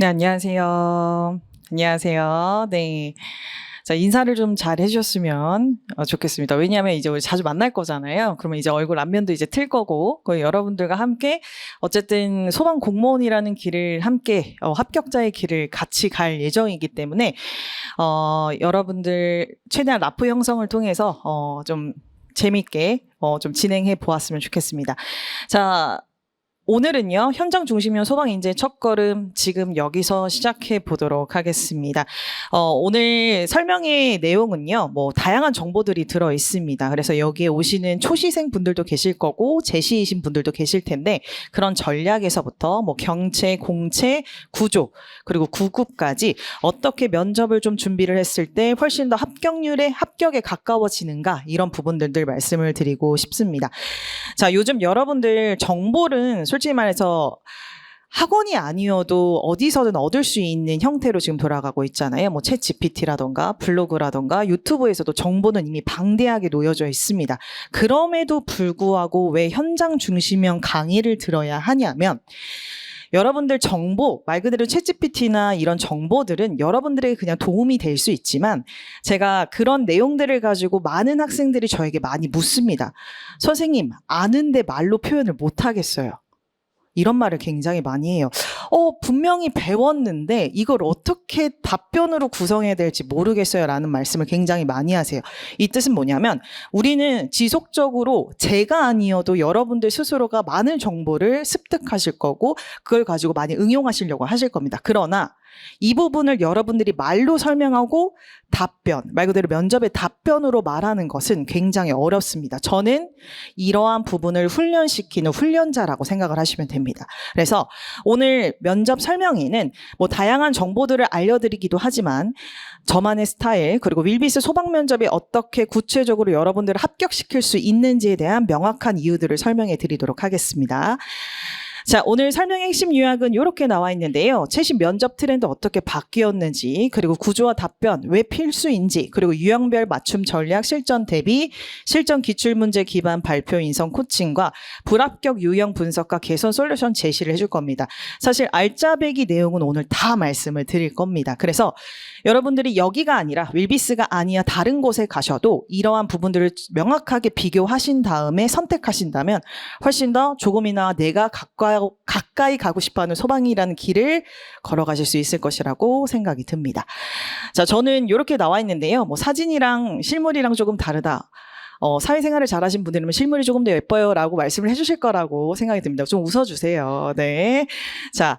네, 안녕하세요. 안녕하세요. 네. 자, 인사를 좀 잘 해주셨으면 좋겠습니다. 왜냐하면 이제 우리 자주 만날 거잖아요. 그러면 이제 얼굴 안면도 이제 틀 거고, 여러분들과 함께 어쨌든 소방 공무원이라는 길을 함께 합격자의 길을 같이 갈 예정이기 때문에 여러분들 최대한 라프 형성을 통해서 좀 재밌게 좀 진행해 보았으면 좋겠습니다. 자. 오늘은요, 현장 중심형 소방인재 첫걸음 지금 여기서 시작해 보도록 하겠습니다. 오늘 설명의 내용은요, 다양한 정보들이 들어 있습니다. 그래서 여기에 오시는 초시생 분들도 계실 거고, 제시이신 분들도 계실 텐데, 그런 전략에서부터 경채, 공채, 구조, 그리고 구급까지 어떻게 면접을 좀 준비를 했을 때 훨씬 더 합격에 가까워지는가, 이런 부분들을 말씀을 드리고 싶습니다. 자, 요즘 여러분들 정보는 솔직히 말해서 학원이 아니어도 어디서든 얻을 수 있는 형태로 지금 돌아가고 있잖아요. 챗 GPT라던가 블로그라던가 유튜브에서도 정보는 이미 방대하게 놓여져 있습니다. 그럼에도 불구하고 왜 현장 중심형 강의를 들어야 하냐면, 여러분들 정보, 말 그대로 챗GPT나 이런 정보들은 여러분들에게 그냥 도움이 될 수 있지만, 제가 그런 내용들을 가지고 많은 학생들이 저에게 많이 묻습니다. 선생님, 아는데 말로 표현을 못 하겠어요. 이런 말을 굉장히 많이 해요. 분명히 배웠는데 이걸 어떻게 답변으로 구성해야 될지 모르겠어요 라는 말씀을 굉장히 많이 하세요. 이 뜻은 뭐냐면, 우리는 지속적으로 제가 아니어도 여러분들 스스로가 많은 정보를 습득하실 거고, 그걸 가지고 많이 응용하시려고 하실 겁니다. 그러나 이 부분을 여러분들이 말로 설명하고 답변, 말 그대로 면접의 답변으로 말하는 것은 굉장히 어렵습니다. 저는 이러한 부분을 훈련시키는 훈련자라고 생각을 하시면 됩니다. 그래서 오늘 면접 설명회는 다양한 정보들을 알려드리기도 하지만, 저만의 스타일, 그리고 윌비스 소방 면접에 어떻게 구체적으로 여러분들을 합격시킬 수 있는지에 대한 명확한 이유들을 설명해 드리도록 하겠습니다. 자, 오늘 설명의 핵심 요약은 이렇게 나와 있는데요. 최신 면접 트렌드 어떻게 바뀌었는지, 그리고 구조와 답변 왜 필수인지, 그리고 유형별 맞춤 전략 실전 대비, 실전 기출문제 기반 발표 인성 코칭과 불합격 유형 분석과 개선 솔루션 제시를 해줄 겁니다. 사실 알짜배기 내용은 오늘 다 말씀을 드릴 겁니다. 그래서 여러분들이 여기가 아니라, 윌비스가 아니야 다른 곳에 가셔도 이러한 부분들을 명확하게 비교하신 다음에 선택하신다면 훨씬 더 조금이나 내가 가까이 가고 싶어하는 소방이라는 길을 걸어가실 수 있을 것이라고 생각이 듭니다. 자, 저는 이렇게 나와 있는데요. 사진이랑 실물이랑 조금 다르다. 사회생활을 잘하신 분들이면 실물이 조금 더 예뻐요 라고 말씀을 해주실 거라고 생각이 듭니다. 좀 웃어주세요. 네. 자.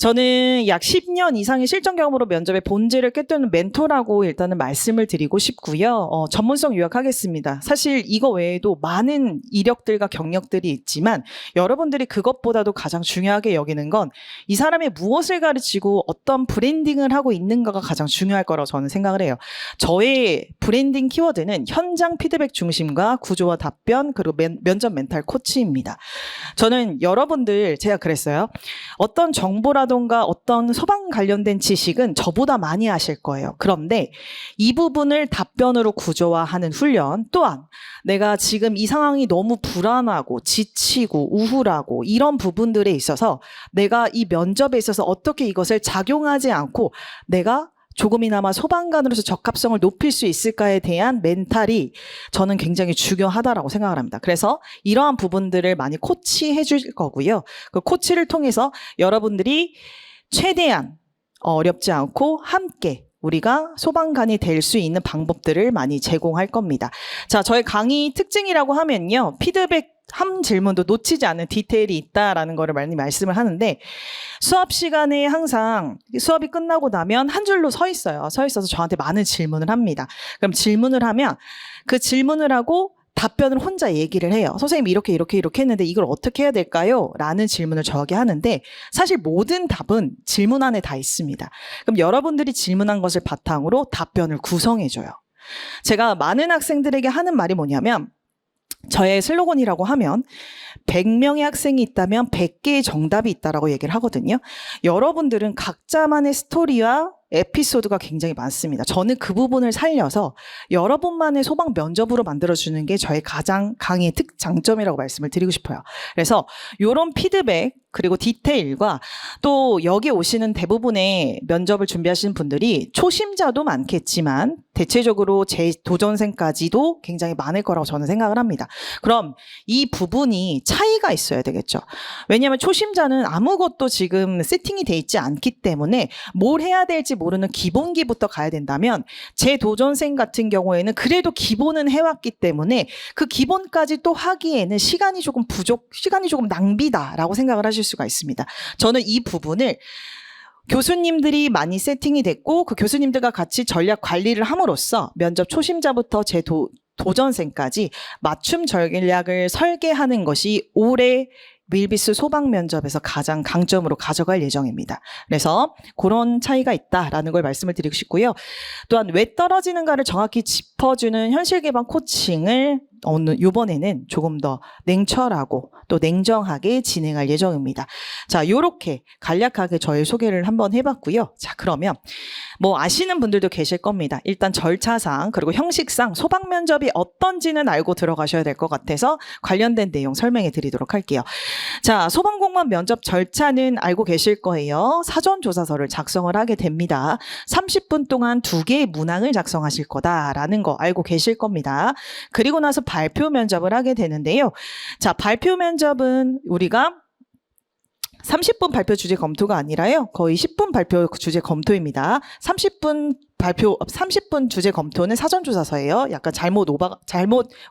저는 약 10년 이상의 실전 경험으로 면접의 본질을 꿰뚫는 멘토라고 일단은 말씀을 드리고 싶고요. 전문성 요약하겠습니다. 사실 이거 외에도 많은 이력들과 경력들이 있지만, 여러분들이 그것보다도 가장 중요하게 여기는 건 이 사람이 무엇을 가르치고 어떤 브랜딩을 하고 있는가가 가장 중요할 거라고 저는 생각을 해요. 저의 브랜딩 키워드는 현장 피드백 중심과 구조와 답변, 그리고 면접 멘탈 코치입니다. 저는 여러분들, 제가 그랬어요. 어떤 정보라던가 어떤 소방 관련된 지식은 저보다 많이 아실 거예요. 그런데 이 부분을 답변으로 구조화하는 훈련, 또한 내가 지금 이 상황이 너무 불안하고 지치고 우울하고 이런 부분들에 있어서 내가 이 면접에 있어서 어떻게 이것을 작용하지 않고 내가 조금이나마 소방관으로서 적합성을 높일 수 있을까에 대한 멘탈이 저는 굉장히 중요하다라고 생각을 합니다. 그래서 이러한 부분들을 많이 코치해 줄 거고요. 그 코치를 통해서 여러분들이 최대한 어렵지 않고 함께 우리가 소방관이 될 수 있는 방법들을 많이 제공할 겁니다. 자, 저의 강의 특징이라고 하면요, 피드백 한 질문도 놓치지 않는 디테일이 있다라는 거를 많이 말씀을 하는데, 수업 시간에 항상 수업이 끝나고 나면 한 줄로 서 있어요. 서 있어서 저한테 많은 질문을 합니다. 그럼 질문을 하면 그 질문을 하고 답변을 혼자 얘기를 해요. 선생님 이렇게 했는데 이걸 어떻게 해야 될까요? 라는 질문을 저에게 하는데, 사실 모든 답은 질문 안에 다 있습니다. 그럼 여러분들이 질문한 것을 바탕으로 답변을 구성해줘요. 제가 많은 학생들에게 하는 말이 뭐냐면, 저의 슬로건이라고 하면 100명의 학생이 있다면 100개의 정답이 있다라고 얘기를 하거든요. 여러분들은 각자만의 스토리와 에피소드가 굉장히 많습니다. 저는 그 부분을 살려서 여러분만의 소방 면접으로 만들어주는 게 저의 가장 강의 장점이라고 말씀을 드리고 싶어요. 그래서 이런 피드백, 그리고 디테일과 또 여기 오시는 대부분의 면접을 준비하시는 분들이 초심자도 많겠지만 대체적으로 재도전생까지도 굉장히 많을 거라고 저는 생각을 합니다. 그럼 이 부분이 차이가 있어야 되겠죠. 왜냐하면 초심자는 아무것도 지금 세팅이 돼 있지 않기 때문에 뭘 해야 될지 모르는 기본기부터 가야 된다면 재도전생 같은 경우에는 그래도 기본은 해왔기 때문에 그 기본까지 또 하기에는 시간이 조금 낭비다라고 생각을 하실 수가 있습니다. 저는 이 부분을 교수님들이 많이 세팅이 됐고 그 교수님들과 같이 전략 관리를 함으로써 면접 초심자부터 도전생까지 맞춤 전략을 설계하는 것이 올해 밀비스 소방 면접에서 가장 강점으로 가져갈 예정입니다. 그래서 그런 차이가 있다라는 걸 말씀을 드리고 싶고요. 또한 왜 떨어지는가를 정확히 짚어주는 현실 기반 코칭을 이번에는 조금 더 냉철하고 또 냉정하게 진행할 예정입니다. 자, 요렇게 간략하게 저의 소개를 한번 해봤고요. 자, 그러면 뭐 아시는 분들도 계실 겁니다. 일단 절차상 그리고 형식상 소방 면접이 어떤지는 알고 들어가셔야 될 것 같아서 관련된 내용 설명해 드리도록 할게요. 자, 소방공무원 면접 절차는 알고 계실 거예요. 사전조사서를 작성을 하게 됩니다. 30분 동안 2개의 문항을 작성하실 거다라는 거 알고 계실 겁니다. 그리고 나서 발표 면접을 하게 되는데요. 자, 발표 면접은 우리가 30분 발표 주제 검토가 아니라요. 거의 10분 발표 주제 검토입니다. 30분 주제 검토는 사전조사서예요. 약간 잘못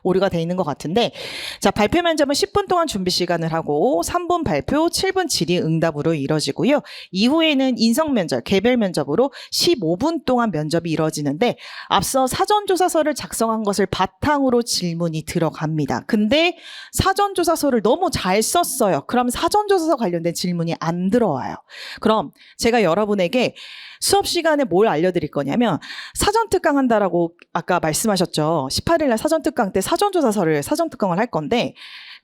오류가 돼 있는 것 같은데. 자, 발표 면접은 10분 동안 준비 시간을 하고 3분 발표, 7분 질의 응답으로 이뤄지고요. 이후에는 인성 면접, 개별 면접으로 15분 동안 면접이 이뤄지는데 앞서 사전조사서를 작성한 것을 바탕으로 질문이 들어갑니다. 근데 사전조사서를 너무 잘 썼어요. 그럼 사전조사서 관련된 질문이 안 들어와요. 그럼 제가 여러분에게 수업 시간에 뭘 알려드릴 거냐면 사전특강 한다라고 아까 말씀하셨죠. 18일 날 사전특강 때 사전특강을 할 건데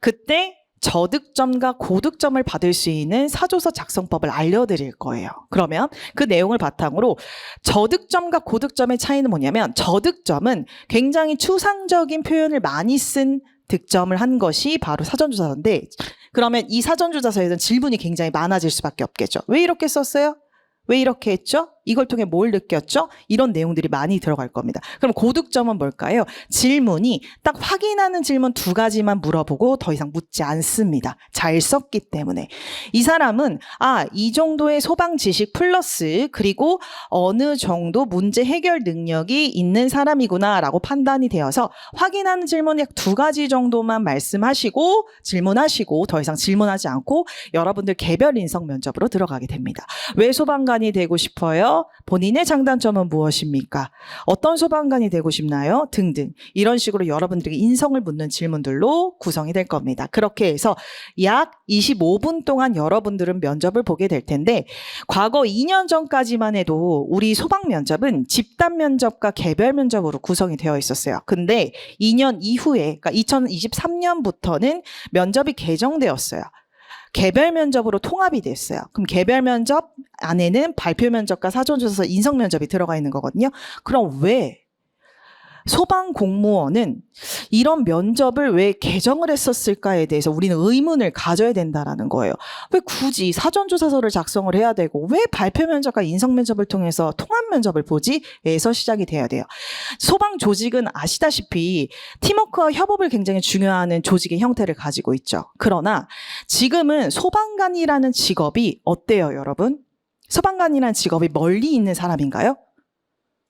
그때 저득점과 고득점을 받을 수 있는 사조서 작성법을 알려드릴 거예요. 그러면 그 내용을 바탕으로 저득점과 고득점의 차이는 뭐냐면 저득점은 굉장히 추상적인 표현을 많이 쓴 득점을 한 것이 바로 사전조사서인데 그러면 이 사전조사서에서는 질문이 굉장히 많아질 수밖에 없겠죠. 왜 이렇게 썼어요? 왜 이렇게 했죠? 이걸 통해 뭘 느꼈죠? 이런 내용들이 많이 들어갈 겁니다. 그럼 고득점은 뭘까요? 질문이 딱 확인하는 질문 2가지만 물어보고 더 이상 묻지 않습니다. 잘 썼기 때문에. 이 사람은 이 정도의 소방 지식 플러스 그리고 어느 정도 문제 해결 능력이 있는 사람이구나라고 판단이 되어서 확인하는 질문 약 2가지 정도만 말씀하시고 질문하시고 더 이상 질문하지 않고 여러분들 개별 인성 면접으로 들어가게 됩니다. 왜 소방관이 되고 싶어요? 본인의 장단점은 무엇입니까? 어떤 소방관이 되고 싶나요? 등등 이런 식으로 여러분들에게 인성을 묻는 질문들로 구성이 될 겁니다. 그렇게 해서 약 25분 동안 여러분들은 면접을 보게 될 텐데 과거 2년 전까지만 해도 우리 소방 면접은 집단 면접과 개별 면접으로 구성이 되어 있었어요. 근데 2년 이후에 그러니까 2023년부터는 면접이 개정되었어요. 개별 면접으로 통합이 됐어요. 그럼 개별 면접 안에는 발표 면접과 사전조사서 인성 면접이 들어가 있는 거거든요. 그럼 왜 소방 공무원은 이런 면접을 왜 개정을 했었을까에 대해서 우리는 의문을 가져야 된다라는 거예요. 왜 굳이 사전조사서를 작성을 해야 되고 왜 발표 면접과 인성 면접을 통해서 통합 면접을 보지? 에서 시작이 돼야 돼요. 소방 조직은 아시다시피 팀워크와 협업을 굉장히 중요하는 조직의 형태를 가지고 있죠. 그러나 지금은 소방관이라는 직업이 어때요, 여러분? 소방관이라는 직업이 멀리 있는 사람인가요?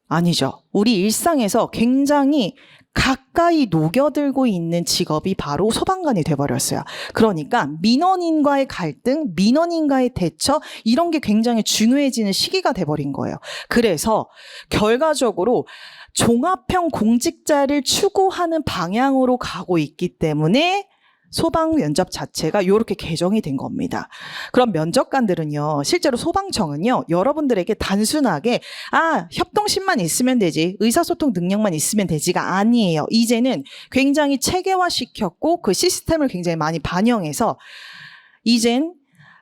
아니죠. 우리 일상에서 굉장히 가까이 녹여들고 있는 직업이 바로 소방관이 돼버렸어요. 그러니까 민원인과의 갈등, 민원인과의 대처 이런 게 굉장히 중요해지는 시기가 돼버린 거예요. 그래서 결과적으로 종합형 공직자를 추구하는 방향으로 가고 있기 때문에 소방 면접 자체가 이렇게 개정이 된 겁니다. 그럼 면접관들은요, 실제로 소방청은요, 여러분들에게 단순하게 협동심만 있으면 되지, 의사소통 능력만 있으면 되지가 아니에요. 이제는 굉장히 체계화시켰고 그 시스템을 굉장히 많이 반영해서 이젠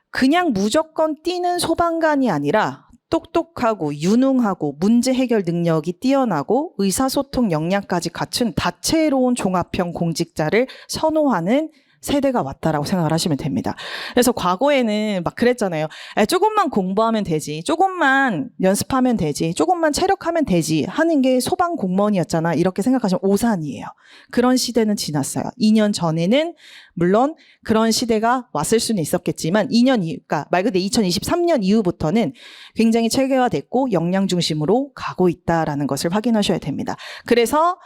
그냥 무조건 뛰는 소방관이 아니라 똑똑하고 유능하고 문제 해결 능력이 뛰어나고 의사소통 역량까지 갖춘 다채로운 종합형 공직자를 선호하는 세대가 왔다라고 생각을 하시면 됩니다. 그래서 과거에는 막 그랬잖아요. 조금만 공부하면 되지, 조금만 연습하면 되지, 조금만 체력하면 되지 하는 게 소방 공무원이었잖아, 이렇게 생각하시면 오산이에요. 그런 시대는 지났어요. 2년 전에는 물론 그런 시대가 왔을 수는 있었겠지만 2년 이후, 그러니까 말 그대로 2023년 이후부터는 굉장히 체계화됐고 역량 중심으로 가고 있다라는 것을 확인하셔야 됩니다. 그래서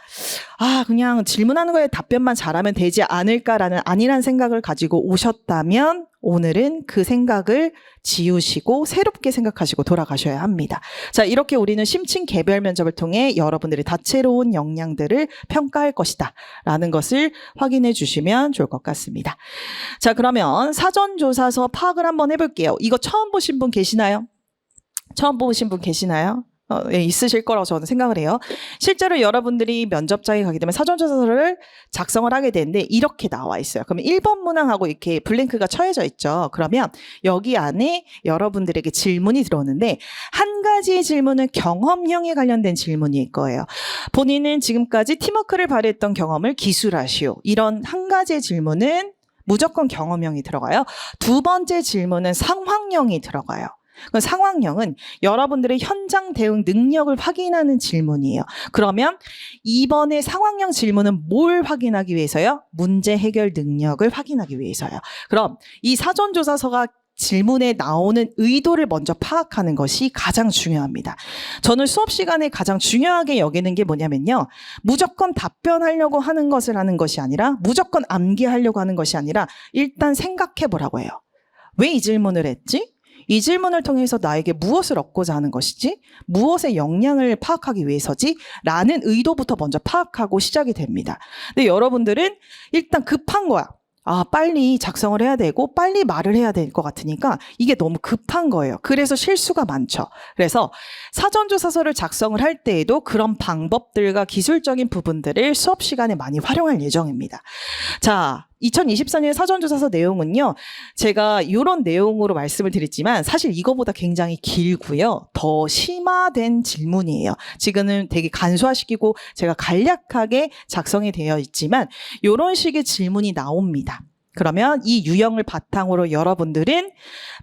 그냥 질문하는 거에 답변만 잘하면 되지 않을까라는 안일한 생각을 가지고 오셨다면 오늘은 그 생각을 지우시고 새롭게 생각하시고 돌아가셔야 합니다. 자, 이렇게 우리는 심층 개별 면접을 통해 여러분들의 다채로운 역량들을 평가할 것이다 라는 것을 확인해 주시면 좋을 것 같습니다. 자, 그러면 사전조사서 파악을 한번 해볼게요. 이거 처음 보신 분 계시나요? 처음 보신 분 계시나요? 예, 있으실 거라고 저는 생각을 해요. 실제로 여러분들이 면접장에 가게 되면 사전조사서를 작성을 하게 되는데 이렇게 나와 있어요. 그러면 1번 문항하고 이렇게 블랭크가 처해져 있죠. 그러면 여기 안에 여러분들에게 질문이 들어오는데 한 가지의 질문은 경험형에 관련된 질문일 거예요. 본인은 지금까지 팀워크를 발휘했던 경험을 기술하시오. 이런 한 가지의 질문은 무조건 경험형이 들어가요. 두 번째 질문은 상황형이 들어가요. 그 상황형은 여러분들의 현장 대응 능력을 확인하는 질문이에요. 그러면 이번에 상황형 질문은 뭘 확인하기 위해서요? 문제 해결 능력을 확인하기 위해서요. 그럼 이 사전조사서가 질문에 나오는 의도를 먼저 파악하는 것이 가장 중요합니다. 저는 수업 시간에 가장 중요하게 여기는 게 뭐냐면요. 무조건 답변하려고 하는 것이 아니라 무조건 암기하려고 하는 것이 아니라 일단 생각해 보라고 해요. 왜 이 질문을 했지? 이 질문을 통해서 나에게 무엇을 얻고자 하는 것이지? 무엇의 역량을 파악하기 위해서지? 라는 의도부터 먼저 파악하고 시작이 됩니다. 근데 여러분들은 일단 급한 거야. 빨리 작성을 해야 되고 빨리 말을 해야 될 것 같으니까 이게 너무 급한 거예요. 그래서 실수가 많죠. 그래서 사전조사서를 작성을 할 때에도 그런 방법들과 기술적인 부분들을 수업 시간에 많이 활용할 예정입니다. 자, 2024년 사전조사서 내용은요. 제가 이런 내용으로 말씀을 드렸지만 사실 이거보다 굉장히 길고요. 더 심화된 질문이에요. 지금은 되게 간소화시키고 제가 간략하게 작성이 되어 있지만 이런 식의 질문이 나옵니다. 그러면 이 유형을 바탕으로 여러분들은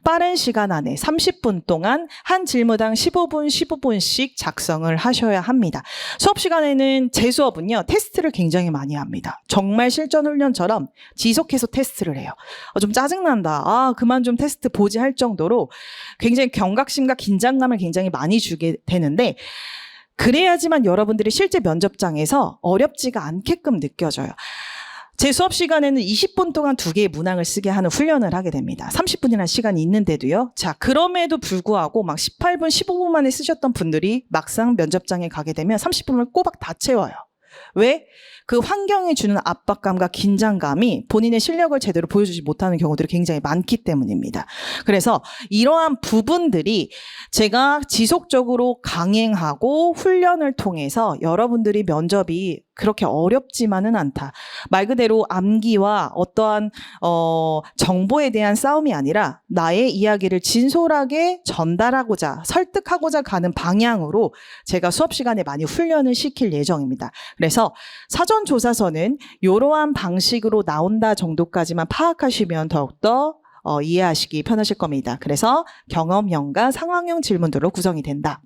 빠른 시간 안에 30분 동안 한 질문당 15분, 15분씩 작성을 하셔야 합니다. 수업 시간에는 제 수업은요, 테스트를 굉장히 많이 합니다. 정말 실전 훈련처럼 지속해서 테스트를 해요. 좀 짜증난다. 그만 좀 테스트 보지 할 정도로 굉장히 경각심과 긴장감을 굉장히 많이 주게 되는데 그래야지만 여러분들이 실제 면접장에서 어렵지가 않게끔 느껴져요. 제 수업 시간에는 20분 동안 2개의 문항을 쓰게 하는 훈련을 하게 됩니다. 30분이라는 시간이 있는데도요. 자, 그럼에도 불구하고 막 18분, 15분 만에 쓰셨던 분들이 막상 면접장에 가게 되면 30분을 꼬박 다 채워요. 왜? 그 환경이 주는 압박감과 긴장감이 본인의 실력을 제대로 보여주지 못하는 경우들이 굉장히 많기 때문입니다. 그래서 이러한 부분들이 제가 지속적으로 강행하고 훈련을 통해서 여러분들이 면접이 그렇게 어렵지만은 않다. 말 그대로 암기와 어떠한 정보에 대한 싸움이 아니라 나의 이야기를 진솔하게 전달하고자 설득하고자 가는 방향으로 제가 수업 시간에 많이 훈련을 시킬 예정입니다. 그래서 사전조사서는 이러한 방식으로 나온다 정도까지만 파악하시면 더욱더 이해하시기 편하실 겁니다. 그래서 경험형과 상황형 질문들로 구성이 된다.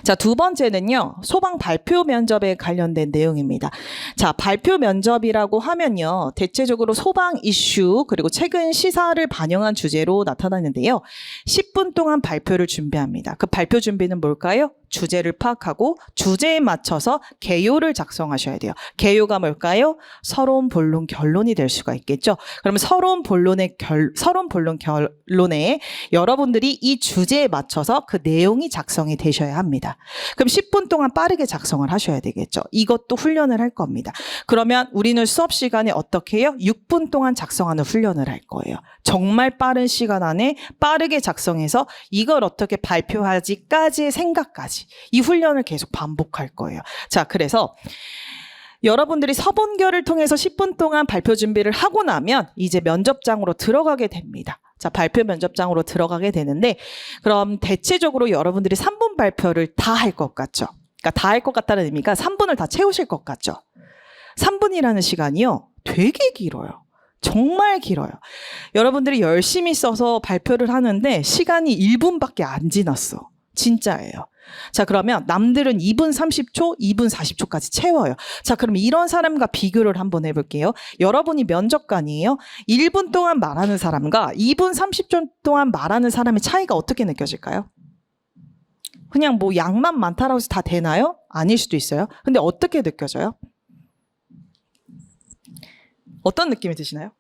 자, 두 번째는요, 소방 발표 면접에 관련된 내용입니다. 자, 발표 면접이라고 하면요, 대체적으로 소방 이슈, 그리고 최근 시사를 반영한 주제로 나타나는데요, 10분 동안 발표를 준비합니다. 그 발표 준비는 뭘까요? 주제를 파악하고 주제에 맞춰서 개요를 작성하셔야 돼요. 개요가 뭘까요? 서론, 본론, 결론이 될 수가 있겠죠. 그러면 서론, 본론, 결론에 여러분들이 이 주제에 맞춰서 그 내용이 작성이 되셔야 합니다. 그럼 10분 동안 빠르게 작성을 하셔야 되겠죠. 이것도 훈련을 할 겁니다. 그러면 우리는 수업 시간에 어떻게 해요? 6분 동안 작성하는 훈련을 할 거예요. 정말 빠른 시간 안에 빠르게 작성해서 이걸 어떻게 발표하지까지의 생각까지 이 훈련을 계속 반복할 거예요. 자, 그래서 여러분들이 서본결을 통해서 10분 동안 발표 준비를 하고 나면 이제 면접장으로 들어가게 됩니다. 자, 발표 면접장으로 들어가게 되는데 그럼 대체적으로 여러분들이 3분 발표를 다 할 것 같죠? 그러니까 다 할 것 같다는 의미가 3분을 다 채우실 것 같죠? 3분이라는 시간이요. 되게 길어요. 정말 길어요. 여러분들이 열심히 써서 발표를 하는데 시간이 1분밖에 안 지났어. 진짜예요. 자, 그러면 남들은 2분 30초, 2분 40초까지 채워요. 자, 그럼 이런 사람과 비교를 한번 해볼게요. 여러분이 면접관이에요. 1분 동안 말하는 사람과 2분 30초 동안 말하는 사람의 차이가 어떻게 느껴질까요? 그냥 뭐 양만 많다라고 해서 다 되나요? 아닐 수도 있어요. 근데 어떻게 느껴져요? 어떤 느낌이 드시나요?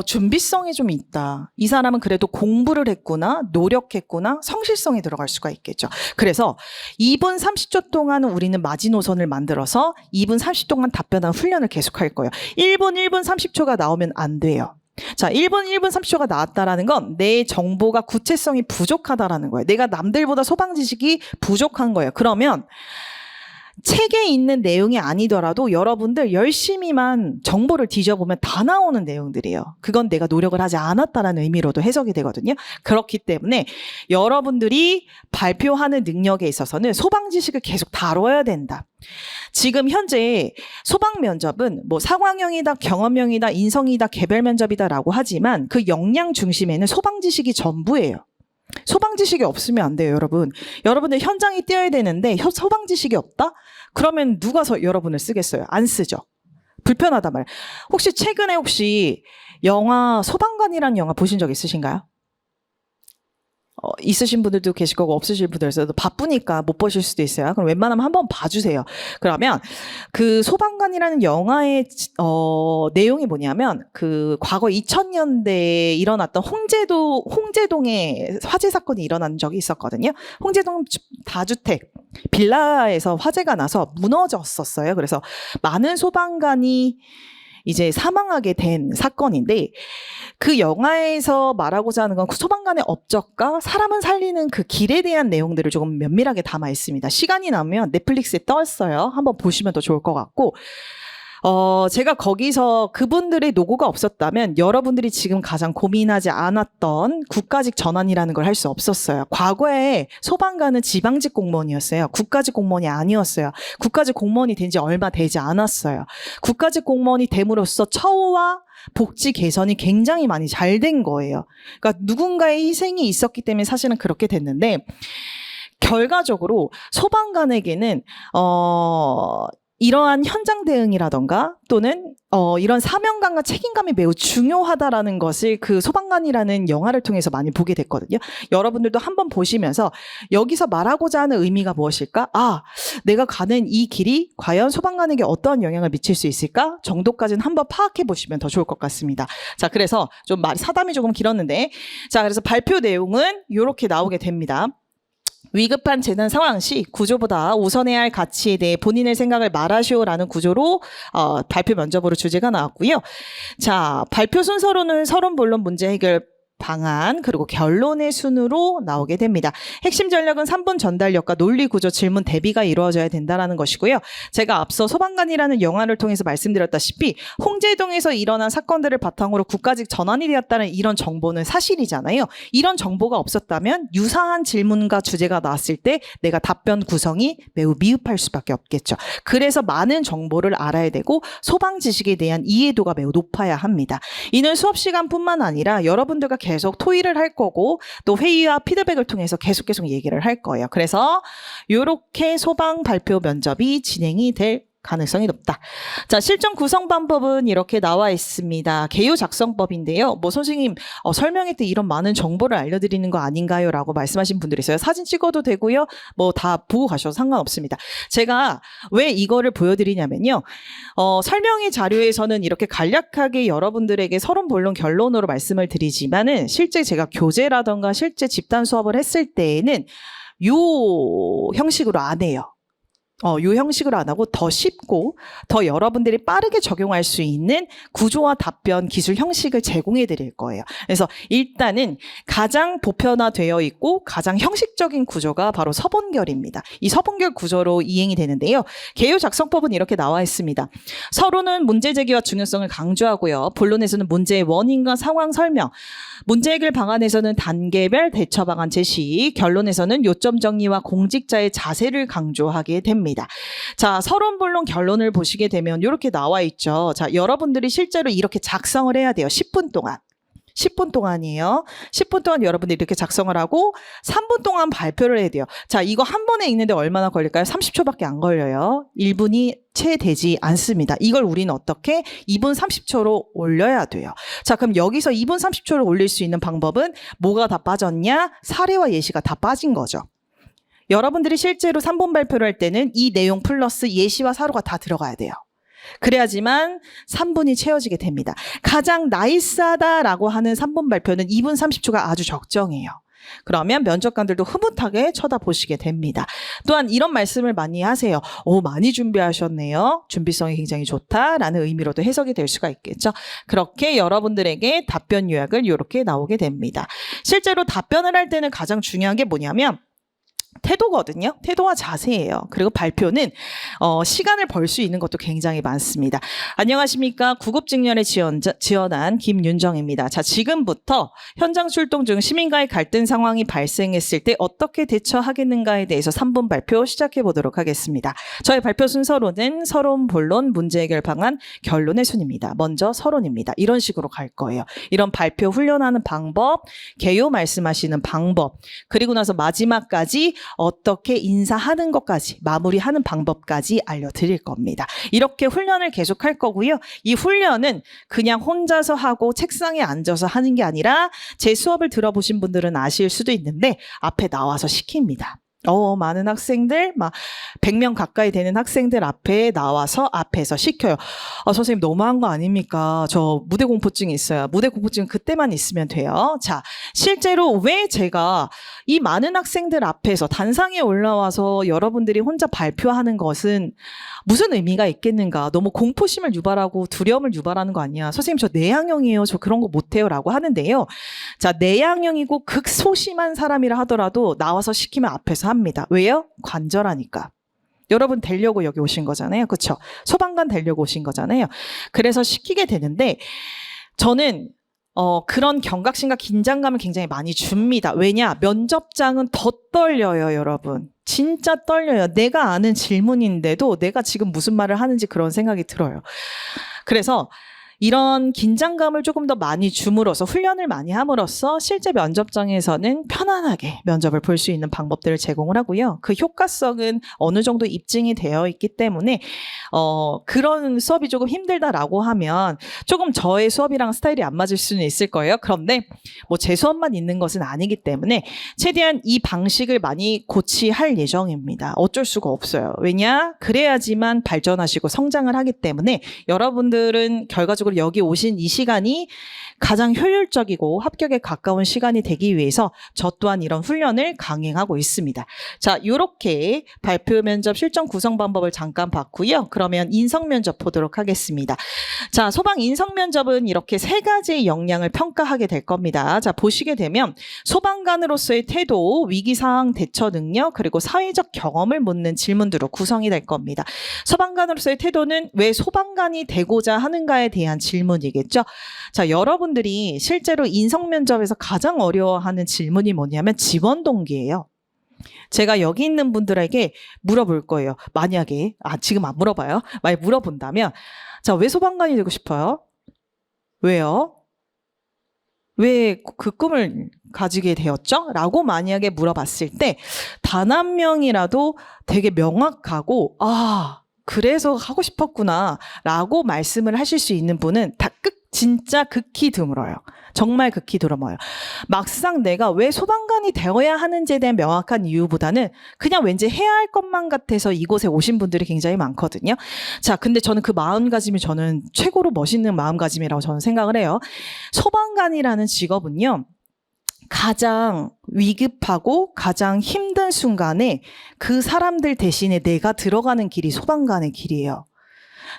준비성이 좀 있다. 이 사람은 그래도 공부를 했구나, 노력했구나, 성실성이 들어갈 수가 있겠죠. 그래서 2분 30초 동안은 우리는 마지노선을 만들어서 2분 30초 동안 답변하는 훈련을 계속할 거예요. 1분 30초가 나오면 안 돼요. 자, 1분 30초가 나왔다라는 건 내 정보가 구체성이 부족하다라는 거예요. 내가 남들보다 소방 지식이 부족한 거예요. 그러면 책에 있는 내용이 아니더라도 여러분들 열심히만 정보를 뒤져보면 다 나오는 내용들이에요. 그건 내가 노력을 하지 않았다는 의미로도 해석이 되거든요. 그렇기 때문에 여러분들이 발표하는 능력에 있어서는 소방 지식을 계속 다뤄야 된다. 지금 현재 소방 면접은 뭐 사과형이다, 경험형이다, 인성이다, 개별 면접이다라고 하지만 그 역량 중심에는 소방 지식이 전부예요. 소방 지식이 없으면 안 돼요, 여러분. 여러분들 현장에 뛰어야 되는데 소방 지식이 없다? 그러면 누가 여러분을 쓰겠어요? 안 쓰죠. 불편하단 말이에요. 혹시 최근에 영화 소방관이라는 영화 보신 적 있으신가요? 있으신 분들도 계실 거고 없으신 분들도 바쁘니까 못 보실 수도 있어요. 그럼 웬만하면 한번 봐주세요. 그러면 그 소방관이라는 영화의 내용이 뭐냐면 그 과거 2000년대에 일어났던 홍제동에 화재 사건이 일어난 적이 있었거든요. 홍제동 다주택 빌라에서 화재가 나서 무너졌었어요. 그래서 많은 소방관이 이제 사망하게 된 사건인데 그 영화에서 말하고자 하는 건 소방관의 업적과 사람을 살리는 그 길에 대한 내용들을 조금 면밀하게 담아 있습니다. 시간이 나면 넷플릭스에 떴어요. 한번 보시면 더 좋을 것 같고 제가 거기서 그분들의 노고가 없었다면 여러분들이 지금 가장 고민하지 않았던 국가직 전환이라는 걸 할 수 없었어요. 과거에 소방관은 지방직 공무원이었어요. 국가직 공무원이 아니었어요. 국가직 공무원이 된 지 얼마 되지 않았어요. 국가직 공무원이 됨으로써 처우와 복지 개선이 굉장히 많이 잘 된 거예요. 그러니까 누군가의 희생이 있었기 때문에 사실은 그렇게 됐는데 결과적으로 소방관에게는 이러한 현장 대응이라던가 또는 이런 사명감과 책임감이 매우 중요하다라는 것을 그 소방관이라는 영화를 통해서 많이 보게 됐거든요. 여러분들도 한번 보시면서 여기서 말하고자 하는 의미가 무엇일까? 내가 가는 이 길이 과연 소방관에게 어떠한 영향을 미칠 수 있을까? 정도까지는 한번 파악해 보시면 더 좋을 것 같습니다. 자, 그래서 좀 사담이 조금 길었는데 자, 그래서 발표 내용은 이렇게 나오게 됩니다. 위급한 재난 상황 시 구조보다 우선해야 할 가치에 대해 본인의 생각을 말하시오라는 구조로 발표 면접으로 주제가 나왔고요. 자, 발표 순서로는 서론, 본론, 문제 해결 방안 그리고 결론의 순으로 나오게 됩니다. 핵심 전략은 3분 전달력과 논리 구조 질문 대비가 이루어져야 된다는 것이고요. 제가 앞서 소방관이라는 영화를 통해서 말씀드렸다시피 홍제동에서 일어난 사건들을 바탕으로 국가직 전환이 되었다는 이런 정보는 사실이잖아요. 이런 정보가 없었다면 유사한 질문과 주제가 나왔을 때 내가 답변 구성이 매우 미흡할 수밖에 없겠죠. 그래서 많은 정보를 알아야 되고 소방 지식에 대한 이해도가 매우 높아야 합니다. 이는 수업 시간뿐만 아니라 여러분들과 계속 토의를 할 거고 또 회의와 피드백을 통해서 계속 얘기를 할 거예요. 그래서 이렇게 소방 발표 면접이 진행이 될 가능성이 높다. 자, 실전 구성 방법은 이렇게 나와 있습니다. 개요 작성법인데요. 선생님 설명회 때 이런 많은 정보를 알려드리는 거 아닌가요? 라고 말씀하신 분들이 있어요. 사진 찍어도 되고요. 다 보고 가셔도 상관없습니다. 제가 왜 이거를 보여드리냐면요. 설명회 자료에서는 이렇게 간략하게 여러분들에게 서론, 본론, 결론으로 말씀을 드리지만은 실제 제가 교재라던가 실제 집단 수업을 했을 때에는 요 형식으로 안 해요. 요 형식으로 안 하고 더 쉽고 더 여러분들이 빠르게 적용할 수 있는 구조와 답변 기술 형식을 제공해 드릴 거예요. 그래서 일단은 가장 보편화되어 있고 가장 형식적인 구조가 바로 서본결입니다. 이 서본결 구조로 이행이 되는데요. 개요 작성법은 이렇게 나와 있습니다. 서론은 문제 제기와 중요성을 강조하고요. 본론에서는 문제의 원인과 상황 설명, 문제 해결 방안에서는 단계별 대처 방안 제시, 결론에서는 요점 정리와 공직자의 자세를 강조하게 됩니다. 됩니다. 자, 서론 본론 결론을 보시게 되면 이렇게 나와 있죠. 자, 여러분들이 실제로 이렇게 작성을 해야 돼요. 10분 동안. 10분 동안이에요. 10분 동안 여러분들이 이렇게 작성을 하고 3분 동안 발표를 해야 돼요. 자, 이거 한 번에 읽는데 얼마나 걸릴까요? 30초밖에 안 걸려요. 1분이 채 되지 않습니다. 이걸 우리는 어떻게 2분 30초로 올려야 돼요. 자, 그럼 여기서 2분 30초를 올릴 수 있는 방법은 뭐가 다 빠졌냐? 사례와 예시가 다 빠진 거죠. 여러분들이 실제로 3분 발표를 할 때는 이 내용 플러스 예시와 사료가 다 들어가야 돼요. 그래야지만 3분이 채워지게 됩니다. 가장 나이스하다라고 하는 3분 발표는 2분 30초가 아주 적정해요. 그러면 면접관들도 흐뭇하게 쳐다보시게 됩니다. 또한 이런 말씀을 많이 하세요. 오, 많이 준비하셨네요. 준비성이 굉장히 좋다라는 의미로도 해석이 될 수가 있겠죠. 그렇게 여러분들에게 답변 요약을 이렇게 나오게 됩니다. 실제로 답변을 할 때는 가장 중요한 게 뭐냐면 태도거든요. 태도와 자세예요. 그리고 발표는 시간을 벌 수 있는 것도 굉장히 많습니다. 안녕하십니까. 구급직렬에 지원한 김윤정입니다. 자, 지금부터 현장 출동 중 시민과의 갈등 상황이 발생했을 때 어떻게 대처하겠는가에 대해서 3분 발표 시작해 보도록 하겠습니다. 저의 발표 순서로는 서론, 본론, 문제 해결 방안, 결론의 순입니다. 먼저 서론입니다. 이런 식으로 갈 거예요. 이런 발표 훈련하는 방법, 개요 말씀하시는 방법, 그리고 나서 마지막까지 어떻게 인사하는 것까지 마무리하는 방법까지 알려드릴 겁니다. 이렇게 훈련을 계속 할 거고요. 이 훈련은 그냥 혼자서 하고 책상에 앉아서 하는 게 아니라 제 수업을 들어보신 분들은 아실 수도 있는데 앞에 나와서 시킵니다. 많은 학생들, 막 100명 가까이 되는 학생들 앞에 나와서 앞에서 시켜요. 선생님 너무한 거 아닙니까? 저 무대 공포증이 있어요. 무대 공포증은 그때만 있으면 돼요. 자, 실제로 왜 제가 이 많은 학생들 앞에서 단상에 올라와서 여러분들이 혼자 발표하는 것은 무슨 의미가 있겠는가? 너무 공포심을 유발하고 두려움을 유발하는 거 아니야? 선생님 저 내향형이에요. 저 그런 거 못해요. 라고 하는데요. 자, 내향형이고 극소심한 사람이라 하더라도 나와서 시키면 앞에서 합니다. 왜요? 관절하니까. 여러분 되려고 여기 오신 거잖아요. 그렇죠? 소방관 되려고 오신 거잖아요. 그래서 시키게 되는데 저는 그런 경각심과 긴장감을 굉장히 많이 줍니다. 왜냐? 면접장은 더 떨려요, 여러분. 진짜 떨려요. 내가 아는 질문인데도 내가 지금 무슨 말을 하는지 그런 생각이 들어요. 그래서 이런 긴장감을 조금 더 많이 줌으로써 훈련을 많이 함으로써 실제 면접장에서는 편안하게 면접을 볼 수 있는 방법들을 제공을 하고요. 그 효과성은 어느 정도 입증이 되어 있기 때문에 그런 수업이 조금 힘들다라고 하면 조금 저의 수업이랑 스타일이 안 맞을 수는 있을 거예요. 그런데 뭐 제 수업만 있는 것은 아니기 때문에 최대한 이 방식을 많이 고치할 예정입니다. 어쩔 수가 없어요. 왜냐? 그래야지만 발전하시고 성장을 하기 때문에 여러분들은 결과적으로 여기 오신 이 시간이 가장 효율적이고 합격에 가까운 시간이 되기 위해서 저 또한 이런 훈련을 강행하고 있습니다. 자, 이렇게 발표 면접 실전 구성 방법을 잠깐 봤고요. 그러면 인성 면접 보도록 하겠습니다. 자, 소방 인성 면접은 이렇게 세 가지의 역량을 평가하게 될 겁니다. 자, 보시게 되면 소방관으로서의 태도, 위기상황 대처 능력, 그리고 사회적 경험을 묻는 질문들로 구성이 될 겁니다. 소방관으로서의 태도는 왜 소방관이 되고자 하는가에 대한 질문이겠죠. 자, 여러분들이 실제로 인성 면접에서 가장 어려워하는 질문이 뭐냐면 지원 동기예요. 제가 여기 있는 분들에게 물어볼 거예요. 만약에 지금 안 물어봐요. 만약 물어본다면 자, 왜 소방관이 되고 싶어요? 왜요? 왜 그 꿈을 가지게 되었죠? 라고 만약에 물어봤을 때 단 한 명이라도 되게 명확하고 그래서 하고 싶었구나 라고 말씀을 하실 수 있는 분은 진짜 극히 드물어요. 정말 극히 드물어요. 막상 내가 왜 소방관이 되어야 하는지에 대한 명확한 이유보다는 그냥 왠지 해야 할 것만 같아서 이곳에 오신 분들이 굉장히 많거든요. 자, 근데 저는 그 마음가짐이 저는 최고로 멋있는 마음가짐이라고 저는 생각을 해요. 소방관이라는 직업은요. 가장 위급하고 가장 힘든 순간에 그 사람들 대신에 내가 들어가는 길이 소방관의 길이에요.